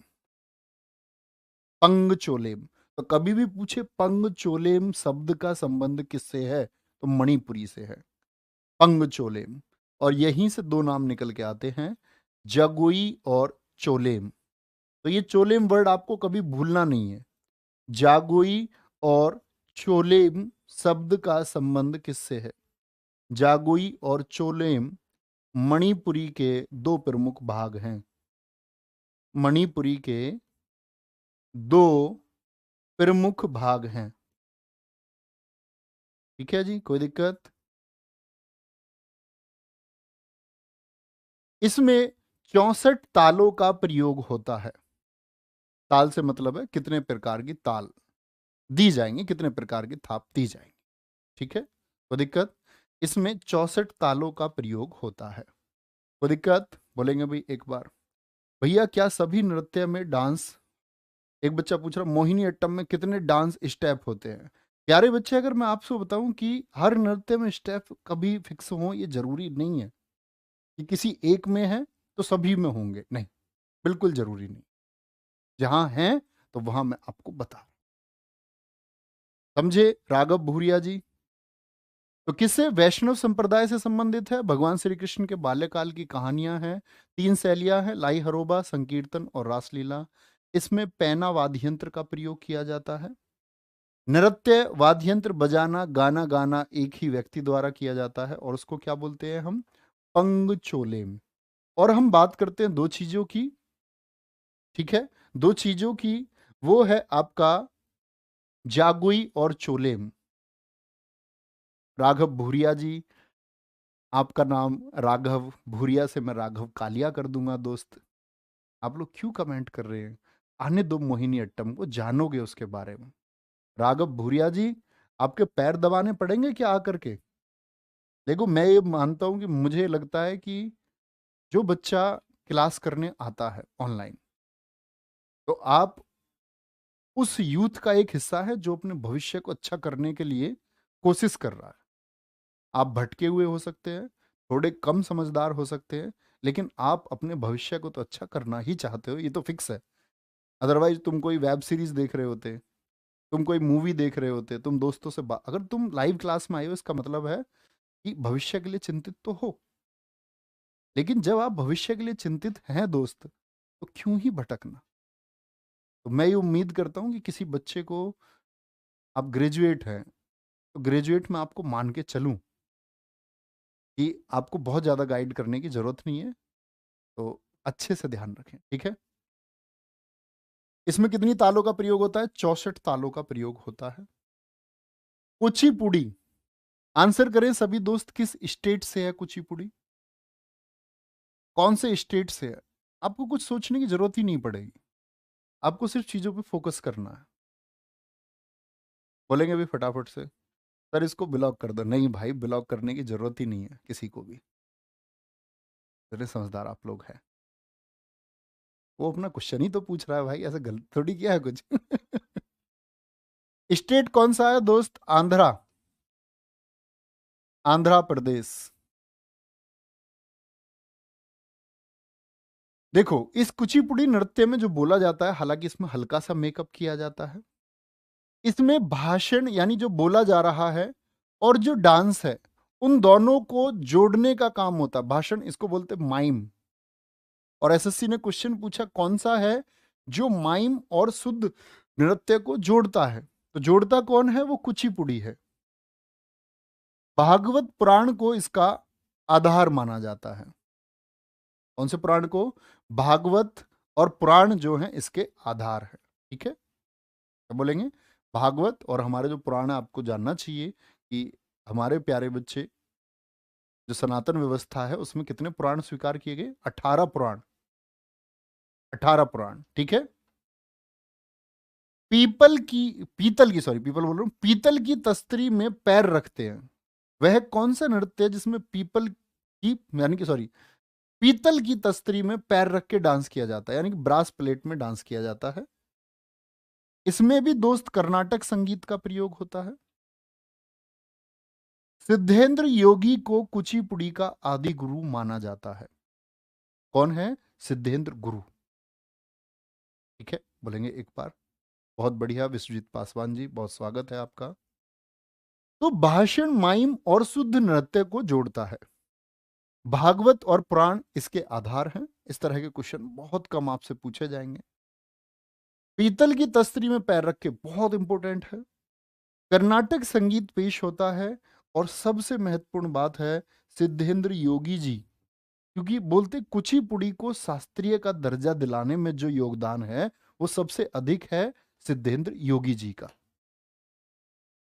पंगचोलेम। तो कभी भी पूछे पंगचोलेम शब्द का संबंध किससे है, तो मणिपुरी से है, पंगचोलेम। और यहीं से दो नाम निकल के आते हैं, जगोई और चोलेम। तो ये चोलेम वर्ड आपको कभी भूलना नहीं है। जागोई और चोलेम शब्द का संबंध किससे है? जागोई और चोलेम मणिपुरी के दो प्रमुख भाग हैं। मणिपुरी के दो प्रमुख भाग हैं, ठीक है जी, कोई दिक्कत? इसमें 64 तालों का प्रयोग होता है। ताल से मतलब है कितने प्रकार की ताल दी जाएंगी, कितने प्रकार की थाप दी जाएंगी, ठीक है, कोई दिक्कत? इसमें 64 तालों का प्रयोग होता है, कोई दिक्कत? बोलेंगे भाई एक बार। भैया क्या सभी नृत्य में डांस, एक बच्चा पूछ रहा मोहिनी अट्टम में कितने डांस स्टेप होते हैं? प्यारे बच्चे, अगर मैं आपसे बताऊं कि हर नृत्य में स्टेप कभी फिक्स हो, ये जरूरी नहीं है कि किसी एक में है तो सभी में होंगे, नहीं, बिल्कुल जरूरी नहीं। जहां है तो वहां मैं आपको बता, समझे राघव भूरिया जी? तो किससे? वैष्णव संप्रदाय से संबंधित है। भगवान श्री कृष्ण के बाल्यकाल की कहानियां हैं। 3 शैलियां हैं, लाई हरोबा, संकीर्तन और रासलीला। इसमें पैना वाद्य यंत्र का प्रयोग किया जाता है। नृत्य वाद्य यंत्र बजाना, गाना गाना एक ही व्यक्ति द्वारा किया जाता है, और उसको क्या बोलते हैं हम? पंगचोलेम। और हम बात करते हैं दो चीजों की, ठीक है, दो चीजों की। वो है आपका जागुई और चोलेम। राघव भूरिया जी, आपका नाम राघव भूरिया से मैं राघव कालिया कर दूंगा दोस्त। आप लोग क्यों कमेंट कर रहे हैं? आने दो मोहिनी अट्टम को, जानोगे उसके बारे में। राघव भूरिया जी, आपके पैर दबाने पड़ेंगे क्या आकर के? देखो, मैं ये मानता हूं कि मुझे लगता है कि जो बच्चा क्लास करने आता है ऑनलाइन, तो आप उस यूथ का एक हिस्सा है जो अपने भविष्य को अच्छा करने के लिए कोशिश कर रहा है। आप भटके हुए हो सकते हैं, थोड़े कम समझदार हो सकते हैं, लेकिन आप अपने भविष्य को तो अच्छा करना ही चाहते हो, ये तो फिक्स है। अदरवाइज तुम कोई वेब सीरीज देख रहे होते, तुम कोई मूवी देख रहे होते, तुम दोस्तों से अगर तुम लाइव क्लास में आए हो, इसका मतलब है कि भविष्य के लिए चिंतित तो हो। लेकिन जब आप भविष्य के लिए चिंतित हैं दोस्त, तो क्यों ही भटकना? तो मैं ये उम्मीद करता हूँ कि किसी बच्चे को, आप ग्रेजुएट हैं तो ग्रेजुएट में आपको मान के चलूं, कि आपको बहुत ज़्यादा गाइड करने की ज़रूरत नहीं है, तो अच्छे से ध्यान रखें, ठीक है? इसमें कितनी तालों का प्रयोग होता है? 64 तालों का प्रयोग होता है। कुचिपुड़ी, आंसर करें सभी दोस्त, किस स्टेट से है कुचिपुड़ी? कौन से स्टेट से है? आपको कुछ सोचने की ज़रूरत ही नहीं पड़ेगी, आपको सिर्फ चीज़ों पे फोकस करना है। बोलेंगे अभी फटाफट से, सर इसको ब्लॉक कर दो। नहीं भाई, ब्लॉक करने की ज़रूरत ही नहीं है किसी को भी, इतने समझदार आप लोग हैं। वो अपना क्वेश्चन ही तो पूछ रहा है भाई, ऐसा गलत थोड़ी किया है कुछ। स्टेट कौन सा है दोस्त? आंध्रा, आंध्र प्रदेश। देखो, इस कुचिपुड़ी नृत्य में जो बोला जाता है, हालांकि इसमें हल्का सा मेकअप किया जाता है, इसमें भाषण यानी जो बोला जा रहा है और जो डांस है, उन दोनों को जोड़ने का काम होता है। भाषण इसको बोलते हैं माइम। और एसएससी ने क्वेश्चन पूछा कौन सा है जो माइम और शुद्ध नृत्य को जोड़ता है, तो जोड़ता कौन है? वो कुचिपुड़ी है। भागवत पुराण को इसका आधार माना जाता है। कौन से पुराण को? भागवत और पुराण जो है इसके आधार है, ठीक है? क्या बोलेंगे? भागवत और हमारे जो पुराण है, आपको जानना चाहिए कि हमारे प्यारे बच्चे, जो सनातन व्यवस्था है उसमें कितने पुराण स्वीकार किए गए? 18 पुराण, 18 पुराण, ठीक है? पीतल बोल रहा हूं, पीतल की तस्तरी में पैर रखते हैं। वह कौन सा नृत्य है जिसमें पीपल की यानी कि सॉरी पीतल की तस्तरी में पैर रख के डांस किया जाता है, यानी कि ब्रास प्लेट में डांस किया जाता है? इसमें भी दोस्त कर्नाटक संगीत का प्रयोग होता है। सिद्धेंद्र योगी को कुचिपुड़ी का आदि गुरु माना जाता है। कौन है? सिद्धेंद्र गुरु, ठीक है? बोलेंगे एक बार। बहुत बढ़िया विश्वजीत पासवान जी, बहुत स्वागत है आपका। तो भाषण माइम और शुद्ध नृत्य को जोड़ता है। भागवत और पुराण इसके आधार हैं। इस तरह के क्वेश्चन बहुत कम आपसे पूछे जाएंगे। पीतल की तस्तरी में पैर रख के, बहुत इंपॉर्टेंट है। कर्नाटक संगीत पेश होता है। और सबसे महत्वपूर्ण बात है, सिद्धेंद्र योगी जी, क्योंकि बोलते कुचिपुड़ी को शास्त्रीय का दर्जा दिलाने में जो योगदान है वो सबसे अधिक है सिद्धेंद्र योगी जी का।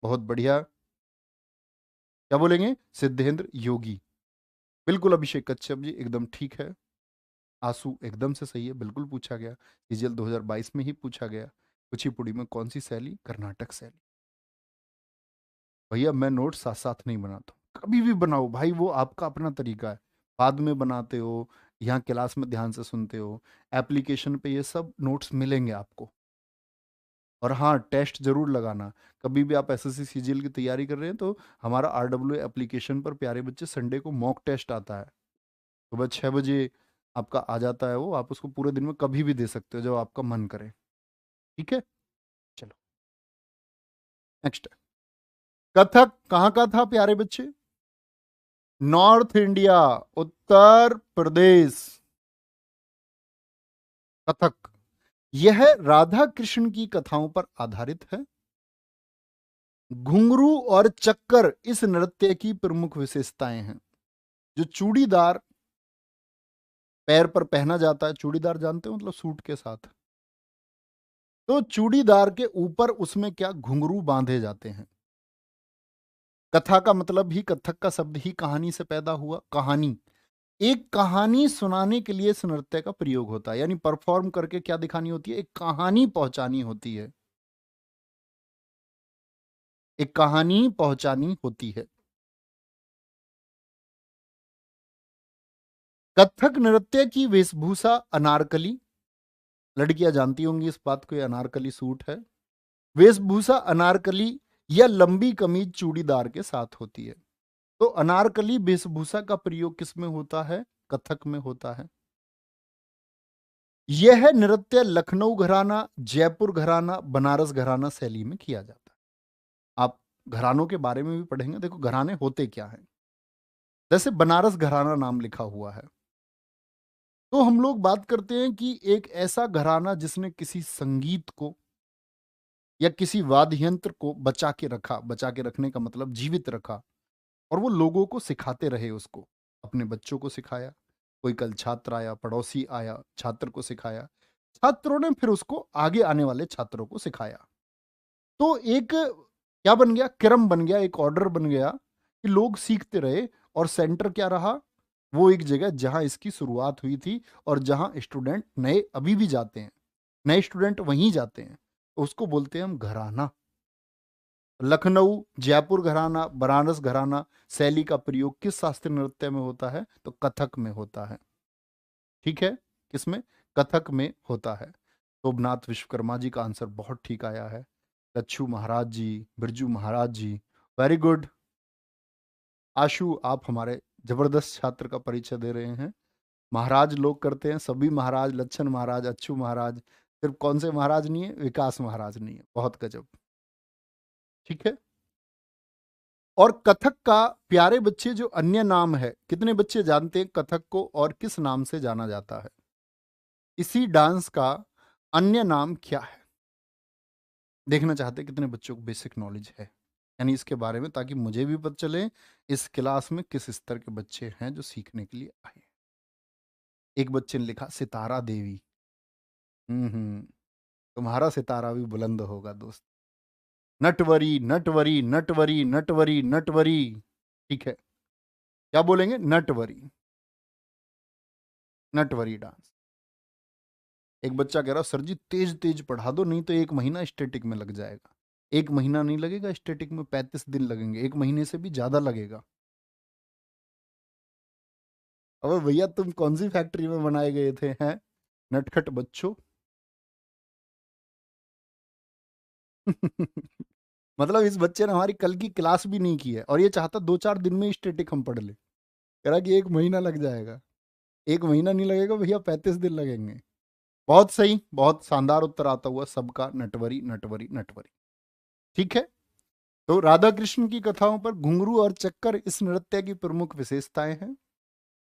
बहुत बढ़िया। क्या बोलेंगे? सिद्धेंद्र योगी। बिल्कुल अभिषेक कश्यप जी, एकदम ठीक है। आंसू एकदम से सही है, बिल्कुल पूछा गया। सीजीएल 2022 में ही पूछा गया। कुचिपुड़ी में कौन सी शैली? कर्नाटक शैली। भैया मैं नोट साथ साथ नहीं बनाता हूँ, कभी भी बनाओ भाई, वो आपका अपना तरीका है। बाद में बनाते हो, यहाँ क्लास में ध्यान से सुनते हो, एप्लीकेशन पे ये सब नोट्स मिलेंगे आपको। और हाँ, टेस्ट जरूर लगाना। कभी भी आप एसएससी सीजीएल की तैयारी कर रहे हैं तो हमारा आरडब्ल्यू एप्लीकेशन पर प्यारे बच्चे संडे को मॉक टेस्ट आता है, सुबह 6 बजे आपका आ जाता है वो। आप उसको पूरे दिन में कभी भी दे सकते हो जब आपका मन करे, ठीक है? चलो नेक्स्ट। कथक कहाँ का था प्यारे बच्चे? North India, Uttar Pradesh. कथक यह राधा कृष्ण की कथाओं पर आधारित है। घुंघरू और चक्कर इस नृत्य की प्रमुख विशेषताएं हैं। जो चूड़ीदार पैर पर पहना जाता है, चूड़ीदार जानते हो, मतलब सूट के साथ, तो चूड़ीदार के ऊपर उसमें क्या घुंघरू बांधे जाते हैं। कथा का मतलब ही, कथक का शब्द ही कहानी से पैदा हुआ। कहानी, एक कहानी सुनाने के लिए इस नृत्य का प्रयोग होता है, यानी परफॉर्म करके क्या दिखानी होती है? एक कहानी पहुंचानी होती है, एक कहानी पहुंचानी होती है। कथक नृत्य की वेशभूषा अनारकली, लड़कियां जानती होंगी इस बात को, ये अनारकली सूट है। वेशभूषा अनारकली या लंबी कमीज चूड़ीदार के साथ होती है। तो अनारकली वेशभूषा का प्रयोग किस में होता है? कथक में होता है। यह नृत्य लखनऊ घराना, जयपुर घराना, बनारस घराना शैली में किया जाता है। आप घरानों के बारे में भी पढ़ेंगे, देखो घराने होते क्या हैं। जैसे बनारस घराना नाम लिखा हुआ है, तो हम लोग बात करते हैं कि एक ऐसा घराना जिसने किसी संगीत को या किसी वाद्य यंत्र को बचा के रखा। बचा के रखने का मतलब जीवित रखा। और वो लोगों को सिखाते रहे उसको, अपने बच्चों को सिखाया, कोई कल छात्र आया, पड़ोसी आया, छात्र को सिखाया, छात्रों ने फिर उसको आगे आने वाले छात्रों को सिखाया। तो एक क्या बन गया, क्रम बन गया, एक ऑर्डर बन गया कि लोग सीखते रहे। और सेंटर क्या रहा, वो एक जगह जहां इसकी शुरुआत हुई थी और जहां स्टूडेंट नए अभी भी जाते हैं, नए स्टूडेंट वहीं जाते हैं, तो उसको बोलते हैं हम घराना। लखनऊ, जयपुर घराना, बनारस घराना शैली का प्रयोग किस शास्त्रीय नृत्य में होता है, तो कथक में होता है। ठीक है, किसमें, कथक में होता है। शोभनाथ विश्वकर्मा जी का आंसर बहुत ठीक आया है। लच्छू महाराज जी, बिरजू महाराज जी, वेरी गुड। आशु, आप हमारे जबरदस्त छात्र का परिचय दे रहे हैं। महाराज लोग करते हैं, सभी महाराज, लच्छन महाराज, अच्छू महाराज, सिर्फ कौन से महाराज नहीं है, विकास महाराज नहीं है। बहुत गजब। ठीक है। और कथक का प्यारे बच्चे जो अन्य नाम है, कितने बच्चे जानते हैं कथक को और किस नाम से जाना जाता है? इसी डांस का अन्य नाम क्या है? देखना चाहते हैं कितने बच्चों को बेसिक नॉलेज है, यानी इसके बारे में, ताकि मुझे भी पता चले इस क्लास में किस स्तर के बच्चे हैं जो सीखने के लिए आए। एक बच्चे ने लिखा सितारा देवी। हम्म, तुम्हारा सितारा भी बुलंद होगा दोस्त। नटवरी, नटवरी, नटवरी, नटवरी, नटवरी। ठीक है, क्या बोलेंगे, नटवरी, नटवरी डांस। एक बच्चा कह रहा सर जी तेज तेज पढ़ा दो, नहीं तो 1 महीना स्टैटिक में लग जाएगा। 1 महीना नहीं लगेगा स्टैटिक में, 35 दिन लगेंगे, 1 महीने से भी ज्यादा लगेगा। अबे भैया तुम कौन सी फैक्ट्री में बनाए गए थे, हैं नटखट बच्चों। मतलब इस बच्चे ने हमारी कल की क्लास भी नहीं की है और ये चाहता 2-4 दिन में स्टैटिक हम पढ़ ले, कह रहा कि 1 महीना लग जाएगा। 1 महीना नहीं लगेगा भैया, 35 दिन लगेंगे। बहुत सही, बहुत शानदार उत्तर आता हुआ सबका, नटवरी, नटवरी, नटवरी। ठीक है। तो राधा कृष्ण की कथाओं पर घुंघरू और चक्कर इस नृत्य की प्रमुख विशेषताएं हैं।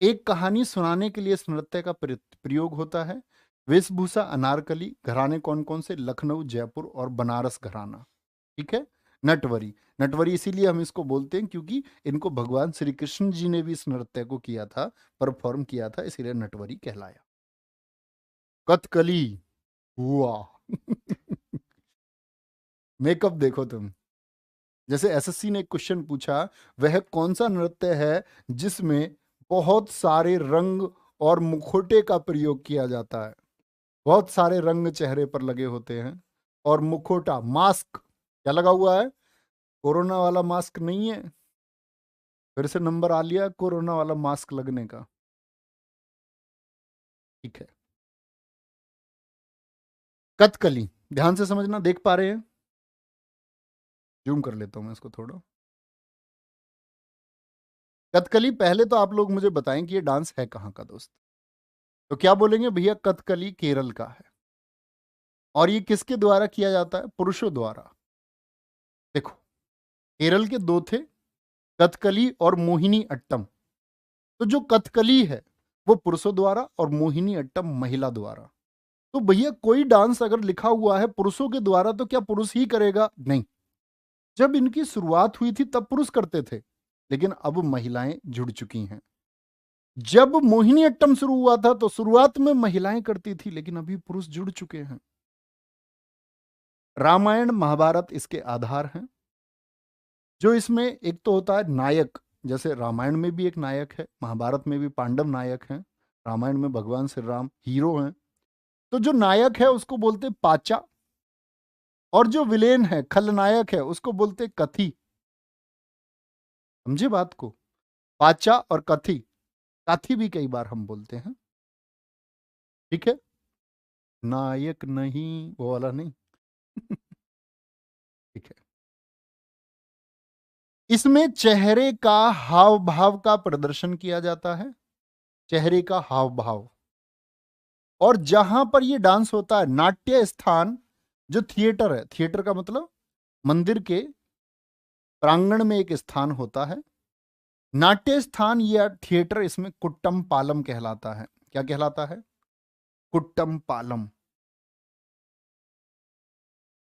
एक कहानी सुनाने के लिए इस नृत्य का प्रयोग होता है। वेशभूषा अनारकली, घराने कौन कौन से, लखनऊ, जयपुर और बनारस घराना। ठीक है। नटवरी, नटवरी इसीलिए हम इसको बोलते हैं क्योंकि इनको भगवान श्री कृष्ण जी ने भी इस नृत्य को किया था, परफॉर्म किया था, इसीलिए नटवरी कहलाया। कथकली, हुआ। मेकअप देखो तुम। जैसे एसएससी ने एक क्वेश्चन पूछा, वह कौन सा नृत्य है जिसमें बहुत सारे रंग और मुखौटे का प्रयोग किया जाता है? बहुत सारे रंग चेहरे पर लगे होते हैं और मुखौटा, मास्क क्या लगा हुआ है? कोरोना वाला मास्क नहीं है, फिर से नंबर आ लिया कोरोना वाला मास्क लगने का। ठीक है। कथकली, ध्यान से समझना, देख पा रहे हैं? जूम कर लेता हूं मैं इसको थोड़ा। कथकली, पहले तो आप लोग मुझे बताएं कि ये डांस है कहाँ का दोस्त। तो क्या बोलेंगे भैया, कथकली केरल का है। और ये किसके द्वारा किया जाता है? पुरुषों द्वारा। देखो, केरल के दो थे, कथकली और मोहिनी अट्टम। तो जो कथकली है वो पुरुषों द्वारा और मोहिनी अट्टम महिला द्वारा। तो भैया कोई डांस अगर लिखा हुआ है पुरुषों के द्वारा तो क्या पुरुष ही करेगा? नहीं। जब इनकी शुरुआत हुई थी तब पुरुष करते थे, लेकिन अब महिलाएं जुड़ चुकी हैं। जब मोहिनी अट्टम शुरू हुआ था तो शुरुआत में महिलाएं करती थी, लेकिन अभी पुरुष जुड़ चुके हैं। रामायण महाभारत इसके आधार हैं। जो इसमें एक तो होता है नायक, जैसे रामायण में भी एक नायक है, महाभारत में भी पांडव नायक हैं, रामायण में भगवान श्री राम हीरो हैं। तो जो नायक है उसको बोलते पाचा, और जो विलेन है, खलनायक है, उसको बोलते कथी। समझे बात को? पाचा और कथी, काथी भी कई बार हम बोलते हैं। ठीक है, नायक नहीं, वो वाला नहीं। ठीक है। इसमें चेहरे का हाव भाव का प्रदर्शन किया जाता है, चेहरे का हाव भाव। और जहां पर ये डांस होता है, नाट्य स्थान जो थिएटर है, थिएटर का मतलब मंदिर के प्रांगण में एक स्थान होता है, नाट्य स्थान या थिएटर, इसमें कुट्टम पालम कहलाता है। क्या कहलाता है? कुट्टम पालम।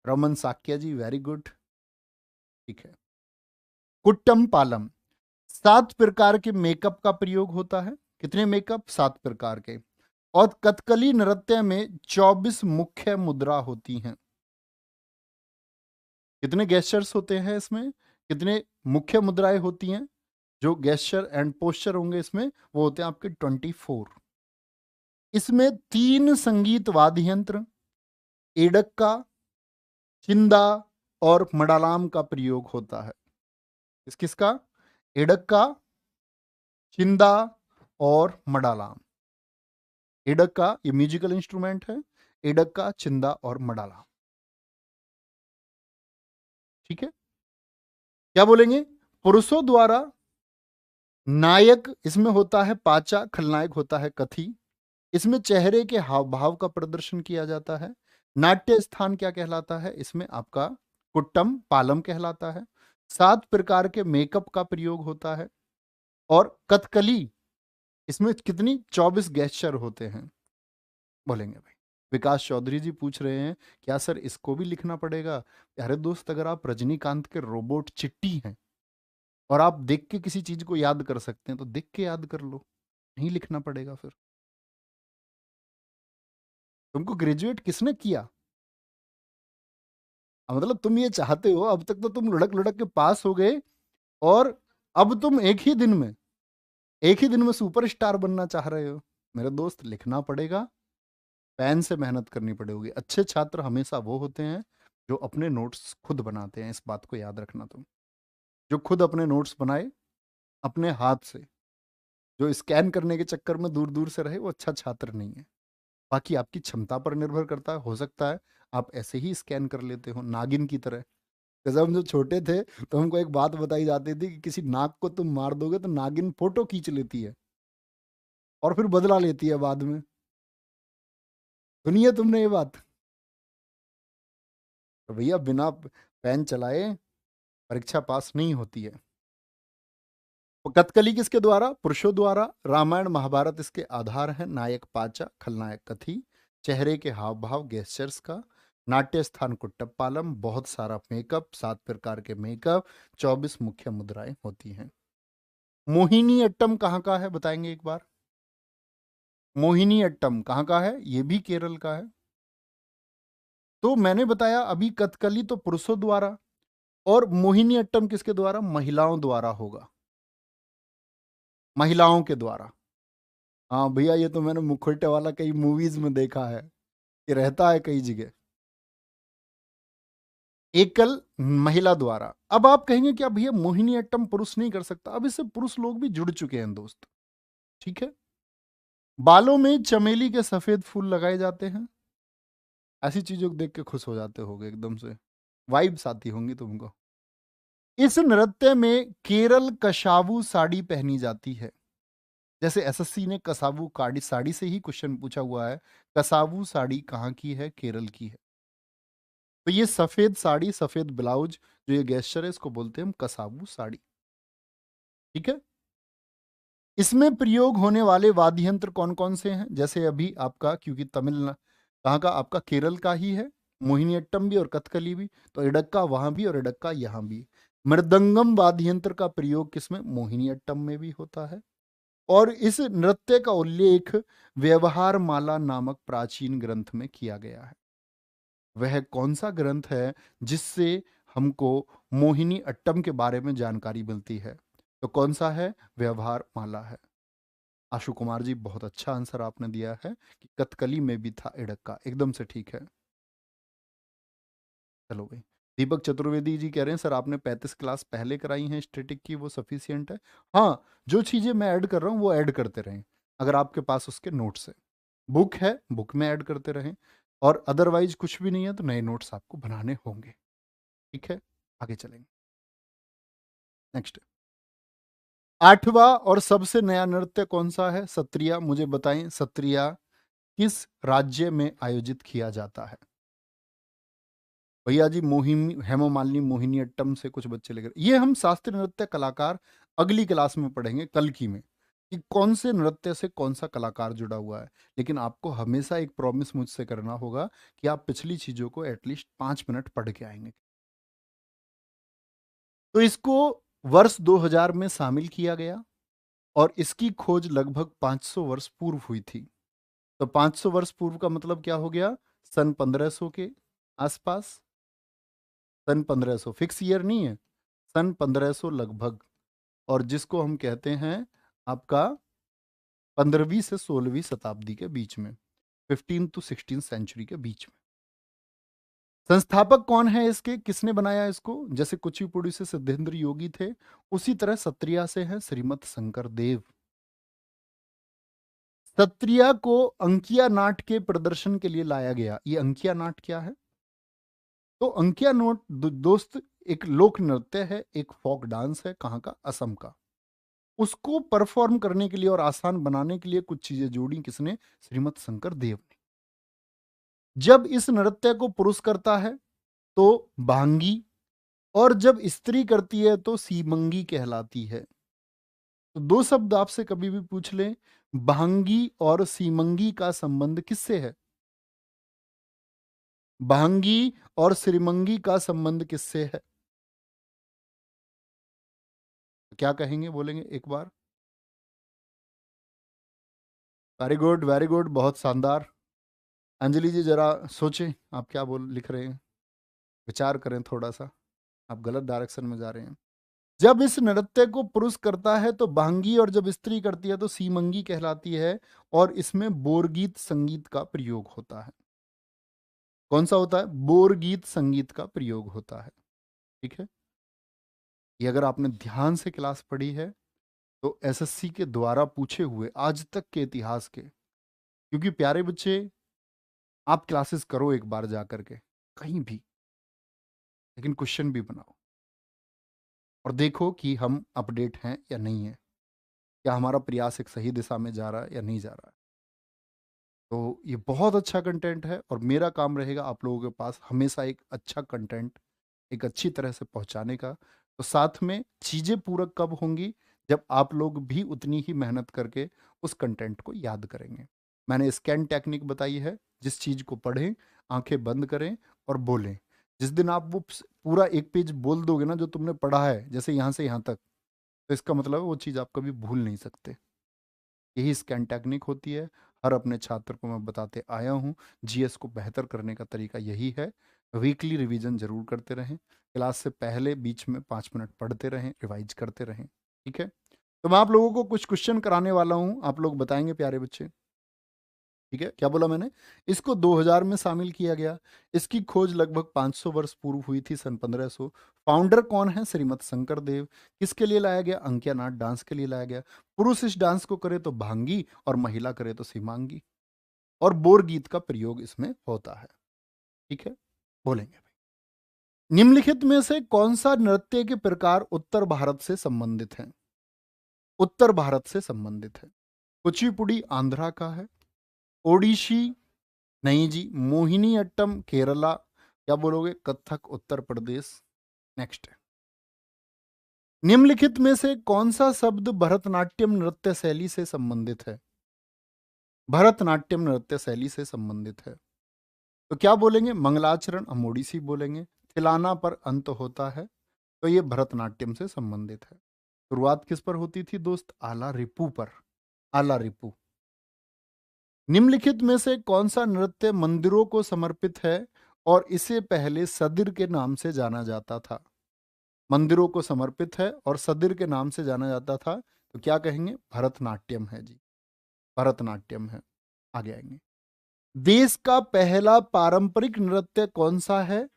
रमन साक्या जी, वेरी गुड। ठीक है, कुट्टम पालम। 7 प्रकार के मेकअप का प्रयोग होता है। कितने मेकअप? 7 प्रकार के। और कथकली नृत्य में 24 मुख्य मुद्रा होती हैं। कितने गेस्चर्स होते हैं इसमें? कितने मुख्य मुद्राएं होती हैं? जो गेस्चर एंड पोस्चर होंगे इसमें वो होते हैं आपके 24। इसमें 3 संगीत वाद्य यंत्र, एडक्का, चिंदा और मडालाम का प्रयोग होता है। किस किसका? एडक्का, चिंदा और मडालाम। एडक्का ये म्यूजिकल इंस्ट्रूमेंट है, एडक्का, चिंदा और मडालाम। ठीक है, क्या बोलेंगे? पुरुषों द्वारा नायक इसमें होता है पाचा, खलनायक होता है कथी। इसमें चेहरे के हाव भाव का प्रदर्शन किया जाता है। नाट्य स्थान क्या कहलाता है? इसमें आपका कुट्टम पालम कहलाता है। 7 प्रकार के मेकअप का प्रयोग होता है। और कथकली इसमें कितनी? 24 गेस्चर होते हैं। बोलेंगे भाई। विकास चौधरी जी पूछ रहे हैं क्या सर इसको भी लिखना पड़ेगा? प्यारे दोस्त, अगर आप रजनीकांत के रोबोट चिट्टी हैं और आप देख के किसी चीज को याद कर सकते हैं तो देख के याद कर लो, नहीं लिखना पड़ेगा फिर। तुमको ग्रेजुएट किसने किया? मतलब तुम ये चाहते हो, अब तक तो तुम लुढ़क लुढ़क के पास हो गए और अब तुम एक ही दिन में सुपरस्टार बनना चाह रहे हो। मेरे दोस्त, लिखना पड़ेगा, पेन से मेहनत करनी पड़ेगी। अच्छे छात्र हमेशा वो होते हैं जो अपने नोट्स खुद बनाते हैं, इस बात को याद रखना तुम। जो खुद अपने नोट्स बनाए अपने हाथ से, जो स्कैन करने के चक्कर में दूर दूर से रहे, वो अच्छा छात्र नहीं है। बाकी आपकी क्षमता पर निर्भर करता है, हो सकता है आप ऐसे ही स्कैन कर लेते हो नागिन की तरह। जैसे हम जो छोटे थे तो हमको एक बात बताई जाती थी कि किसी नाग को तुम मार दोगे तो नागिन फोटो खींच लेती है और फिर बदला लेती है बाद में। सुनिए तुमने ये बात? तो भैया बिना पेन चलाए परीक्षा पास नहीं होती है। कथकली किसके द्वारा? पुरुषों द्वारा। रामायण महाभारत इसके आधार है। नायक पाचा, खलनायक कथी, चेहरे के हाव भाव गेस्चर्स का, नाट्य स्थान कुट्टपालम, बहुत सारा मेकअप, 7 प्रकार के मेकअप, 24 मुख्य मुद्राएं होती हैं। मोहिनी अट्टम कहाँ का है बताएंगे एक बार? मोहिनी अट्टम कहाँ का है? ये भी केरल का है। तो मैंने बताया अभी कथकली तो पुरुषों द्वारा, और मोहिनी अट्टम किसके द्वारा? महिलाओं द्वारा होगा, महिलाओं के द्वारा। हाँ भैया, ये तो मैंने मुखौटे वाला कई मूवीज में देखा है, ये रहता है कई जगह। एकल महिला द्वारा। अब आप कहेंगे क्या भैया मोहिनी अट्टम पुरुष नहीं कर सकता? अब इससे पुरुष लोग भी जुड़ चुके हैं दोस्त। ठीक है, बालों में चमेली के सफेद फूल लगाए जाते हैं। ऐसी चीजों को देख के खुश हो जाते होगे एकदम से, वाइब्स आती होंगी तुमको। इस नृत्य में केरल कशावू साड़ी पहनी जाती है। जैसे एसएससी ने कसावू काड़ी साड़ी से ही क्वेश्चन पूछा हुआ है, कसावू साड़ी कहाँ की है? केरल की है। तो ये सफेद साड़ी, सफेद ब्लाउज, जो ये गेस्चर है, इसको बोलते हैं हम कसावू साड़ी। ठीक है, इसमें प्रयोग होने वाले वाद्य यंत्र कौन कौन से हैं? जैसे अभी आपका, क्योंकि तमिल कहाँ का? आपका केरल का ही है, मोहिनीअट्टम भी और कथकली भी, तो इडक्का वहां भी और इडक्का यहाँ भी। मृदंगम वाद्य यंत्र का प्रयोग किसमें? मोहिनीअट्टम में भी होता है। और इस नृत्य का उल्लेख व्यवहार माला नामक प्राचीन ग्रंथ में किया गया है। वह कौन सा ग्रंथ है जिससे हमको मोहिनी अट्टम के बारे में जानकारी मिलती है? तो कौन सा है? व्यवहार माला है। आशु कुमार जी, बहुत अच्छा आंसर आपने दिया है कि कथकली में भी था इडक्का, एकदम से ठीक है। चलो भाई। दीपक चतुर्वेदी जी कह रहे हैं सर आपने 35 क्लास पहले कराई हैं स्टैटिक की, वो सफिशियंट है। हाँ, जो चीज़ें मैं ऐड कर रहा हूँ वो ऐड करते रहें, अगर आपके पास उसके नोट्स है। बुक है, बुक में ऐड करते रहें, और अदरवाइज कुछ भी नहीं है तो नए नोट्स आपको बनाने होंगे। ठीक है, आगे चलेंगे। नेक्स्ट, 8वां और सबसे नया नृत्य कौन सा है? सत्रिया। मुझे बताएं, सत्रिया किस राज्य में आयोजित किया जाता है? भैया जी, मोहिनी हेमा मालिनी मोहिनी अट्टम से कुछ बच्चे लेकर, ये हम शास्त्रीय नृत्य कलाकार अगली क्लास में पढ़ेंगे, कल की में, कि कौन से नृत्य से कौन सा कलाकार जुड़ा हुआ है। लेकिन आपको हमेशा एक प्रॉमिस मुझसे करना होगा कि आप पिछली चीजों को एटलीस्ट 5 मिनट पढ़ के आएंगे। तो इसको वर्ष 2000 में शामिल किया गया और इसकी खोज लगभग 500 वर्ष पूर्व हुई थी। तो 500 वर्ष पूर्व का मतलब क्या हो गया? सन 1500 के आसपास। सन 1500 फिक्स ईयर नहीं है, सन 1500 लगभग। और जिसको हम कहते हैं आपका 15वीं से 16वीं शताब्दी के बीच में, 15 to 16 सेंचुरी के बीच में। संस्थापक कौन है इसके, किसने बनाया इसको? जैसे कुचिपुड़ी से सिद्धेंद्र योगी थे, उसी तरह सत्रिया से है श्रीमत शंकर देव। सत्रिया को अंकिया नाट के प्रदर्शन के लिए लाया गया। ये अंकिया नाट क्या है? तो अंकिया नोट दोस्त एक लोक नृत्य है, एक फोक डांस है। कहाँ का? असम का। उसको परफॉर्म करने के लिए और आसान बनाने के लिए कुछ चीजें जोड़ी किसने? श्रीमत शंकर देव ने। जब इस नृत्य को पुरुष करता है तो भांगी, और जब स्त्री करती है तो सीमंगी कहलाती है। तो दो शब्द आपसे कभी भी पूछ लें, भांगी और सीमंगी का संबंध किससे है? भांगी और श्रीमंगी का संबंध किससे है? क्या कहेंगे, बोलेंगे एक बार? वेरी गुड, वेरी गुड, बहुत शानदार। अंजलि जी जरा सोचें, आप क्या बोल लिख रहे हैं, विचार करें थोड़ा सा, आप गलत डायरेक्शन में जा रहे हैं। जब इस नृत्य को पुरुष करता है तो भांगी, और जब स्त्री करती है तो सीमंगी कहलाती है। और इसमें बोरगीत संगीत का प्रयोग होता है। कौन सा होता है? बोरगीत संगीत का प्रयोग होता है। ठीक है, ये अगर आपने ध्यान से क्लास पढ़ी है तो एसएससी के द्वारा पूछे हुए आज तक के इतिहास के, क्योंकि प्यारे बच्चे आप क्लासेस करो एक बार जा करके कहीं भी, लेकिन क्वेश्चन भी बनाओ और देखो कि हम अपडेट हैं या नहीं है, क्या हमारा प्रयास एक सही दिशा में जा रहा है या नहीं जा रहा है। तो ये बहुत अच्छा कंटेंट है और मेरा काम रहेगा आप लोगों के पास हमेशा एक अच्छा कंटेंट एक अच्छी तरह से पहुंचाने का। तो साथ में चीज़ें पूरक कब होंगी? जब आप लोग भी उतनी ही मेहनत करके उस कंटेंट को याद करेंगे। मैंने स्कैन टेक्निक बताई है, जिस चीज़ को पढ़ें, आंखें बंद करें और बोलें। जिस दिन आप वो पूरा एक पेज बोल दोगे ना जो तुमने पढ़ा है, जैसे यहाँ से यहाँ तक, तो इसका मतलब है वो चीज़ आप कभी भूल नहीं सकते। यही स्कैन टेक्निक होती है। हर अपने छात्र को मैं बताते आया हूँ, जीएस को बेहतर करने का तरीका यही है। वीकली रिवीजन जरूर करते रहें, क्लास से पहले बीच में 5 मिनट पढ़ते रहें, रिवाइज करते रहें। ठीक है, तो मैं आप लोगों को कुछ क्वेश्चन कराने वाला हूँ, आप लोग बताएंगे प्यारे बच्चे। ठीक है, क्या बोला मैंने? इसको 2000 में शामिल किया गया। इसकी खोज लगभग 500 वर्ष पूर्व हुई थी, सन 1500। फाउंडर कौन है? श्रीमत शंकर देव। किसके लिए लाया गया? अंकिया नाट डांस के लिए लाया गया। पुरुष इस डांस को करे तो भांगी और महिला करे तो सीमांगी। और बोर गीत का प्रयोग इसमें होता है। ठीक है, बोलेंगे भाई। निम्नलिखित में से कौन सा नृत्य के प्रकार उत्तर भारत से संबंधित है? उत्तर भारत से संबंधित है। कुचिपुड़ी आंध्रा का है। ओडिशी नहीं जी। मोहिनी अट्टम केरला। क्या बोलोगे? कथक उत्तर प्रदेश। नेक्स्ट है, निम्नलिखित में से कौन सा शब्द भरतनाट्यम नृत्य शैली से संबंधित है? भरतनाट्यम नृत्य शैली से संबंधित है। तो क्या बोलेंगे? मंगलाचरण, हम ओडिसी बोलेंगे। थिलाना पर अंत होता है, तो ये भरतनाट्यम से संबंधित है। शुरुआत किस पर होती थी दोस्त? आला रिपू पर। आला रिपू। निम्नलिखित में से कौन सा नृत्य मंदिरों को समर्पित है और इसे पहले सदिर के नाम से जाना जाता था? मंदिरों को समर्पित है और सदिर के नाम से जाना जाता था, तो क्या कहेंगे? भरतनाट्यम है जी, भरतनाट्यम है। आगे आएंगे। देश का पहला पारंपरिक नृत्य कौन सा है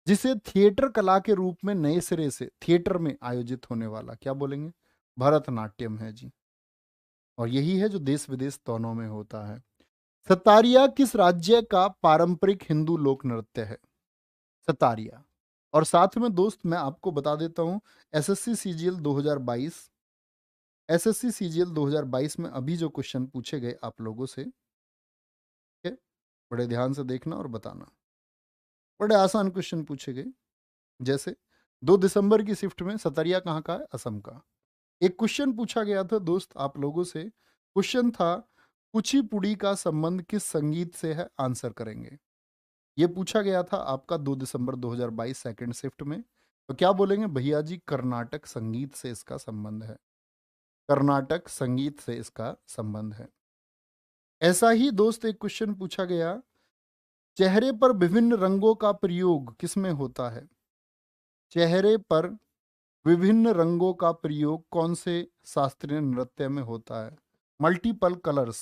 जिसे थिएटर कला के रूप में नए सिरे से थिएटर में आयोजित होने वाला? क्या बोलेंगे? भरतनाट्यम है जी। और यही है जो देश विदेश दोनों में होता है। सतारिया किस राज्य का पारंपरिक हिंदू लोक नृत्य है? सतारिया। और साथ में दोस्त मैं आपको बता देता हूं, एसएससी सीजीएल 2022, एसएससी सीजीएल 2022 में अभी जो क्वेश्चन पूछे गए आप लोगों से, ठीक है, बड़े ध्यान से देखना और बताना। बड़े आसान क्वेश्चन पूछे गए। जैसे 2 दिसंबर की शिफ्ट में सतरिया कहाँ का है? असम का। एक क्वेश्चन पूछा गया था दोस्त आप लोगों से, क्वेश्चन था कुचिपुड़ी का संबंध किस संगीत से है? आंसर करेंगे। ये पूछा गया था आपका 2 दिसंबर 2022 सेकंड शिफ्ट में। तो क्या बोलेंगे भैया जी, कर्नाटक संगीत से इसका संबंध है। कर्नाटक संगीत से इसका संबंध है। ऐसा ही दोस्त एक क्वेश्चन पूछा गया, चेहरे पर विभिन्न रंगों का प्रयोग किसमें होता है? चेहरे पर विभिन्न रंगों का प्रयोग कौन से शास्त्रीय नृत्य में होता है? Multiple colours.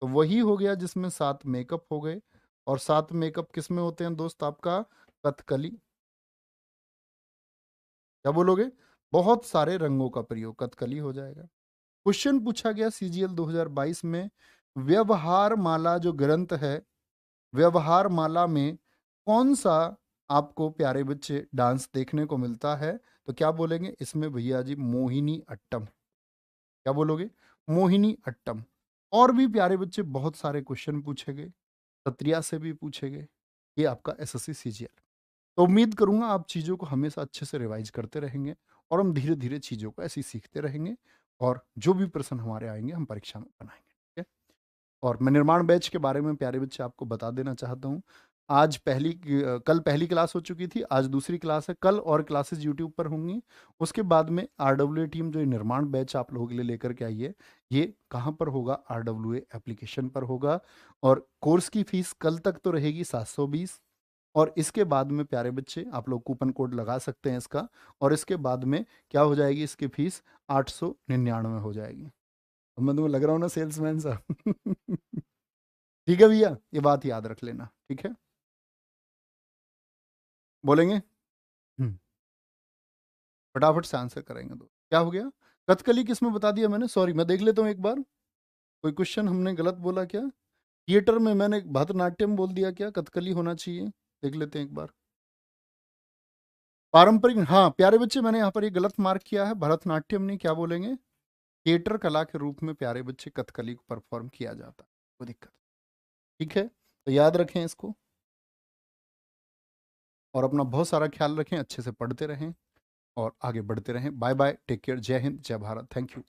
तो वही हो गया जिसमें 7 मेकअप हो गए। और 7 मेकअप किस में होते हैं दोस्त? आपका कथकली। क्या बोलोगे? बहुत सारे रंगों का प्रयोग, कथकली हो जाएगा। क्वेश्चन पूछा गया सीजीएल 2022 में, व्यवहार माला जो ग्रंथ है, व्यवहार माला में कौन सा आपको प्यारे बच्चे डांस देखने को मिलता है? तो क्या बोलेंगे इसमें भैया जी? मोहिनी अट्टम। क्या बोलोगे? मोहिनी अट्टम। और भी प्यारे बच्चे बहुत सारे क्वेश्चन पूछे गए, सत्रिया से भी पूछे गए। ये आपका एसएससी सीजीएल। तो उम्मीद करूंगा आप चीज़ों को हमेशा अच्छे से रिवाइज करते रहेंगे और हम धीरे धीरे चीज़ों को ऐसे ही सीखते रहेंगे, और जो भी प्रश्न हमारे आएंगे हम परीक्षा में बनाएंगे, ठीक है। और मैं निर्माण बैच के बारे में प्यारे बच्चे आपको बता देना चाहता हूँ। आज कल पहली क्लास हो चुकी थी, आज दूसरी क्लास है। कल और क्लासेस यूट्यूब पर होंगी। उसके बाद में आरडब्ल्यूए टीम जो ये निर्माण बैच आप लोगों के लिए लेकर के आई है, ये कहाँ पर होगा? आरडब्ल्यूए एप्लीकेशन पर होगा। और कोर्स की फीस कल तक तो रहेगी 720, और इसके बाद में प्यारे बच्चे आप लोग कूपन कोड लगा सकते हैं इसका, और इसके बाद में क्या हो जाएगी? इसकी फीस 899 हो जाएगी। अब मैं तुम्हें लग रहा हूँ ना सेल्समैन सा? ठीक है भैया, ये बात याद रख लेना, ठीक है। बोलेंगे? फटाफट से आंसर करेंगे तो क्या हो गया? कथकली किस में बता दिया मैंने? सॉरी, मैं देख लेता हूँ एक बार। कोई क्वेश्चन हमने गलत बोला क्या? थिएटर में मैंने भरतनाट्यम बोल दिया क्या? कथकली होना चाहिए। देख लेते हैं एक बार। पारंपरिक, हाँ प्यारे बच्चे, मैंने यहाँ पर ये गलत मार्क किया है। भरतनाट्यम नहीं, क्या बोलेंगे? थिएटर कला के रूप में प्यारे बच्चे कथकली को परफॉर्म किया जाता है। कोई दिक्कत? ठीक है, तो याद रखें इसको, और अपना बहुत सारा ख्याल रखें, अच्छे से पढ़ते रहें और आगे बढ़ते रहें। बाय बाय, टेक केयर, जय हिंद, जय भारत, थैंक यू।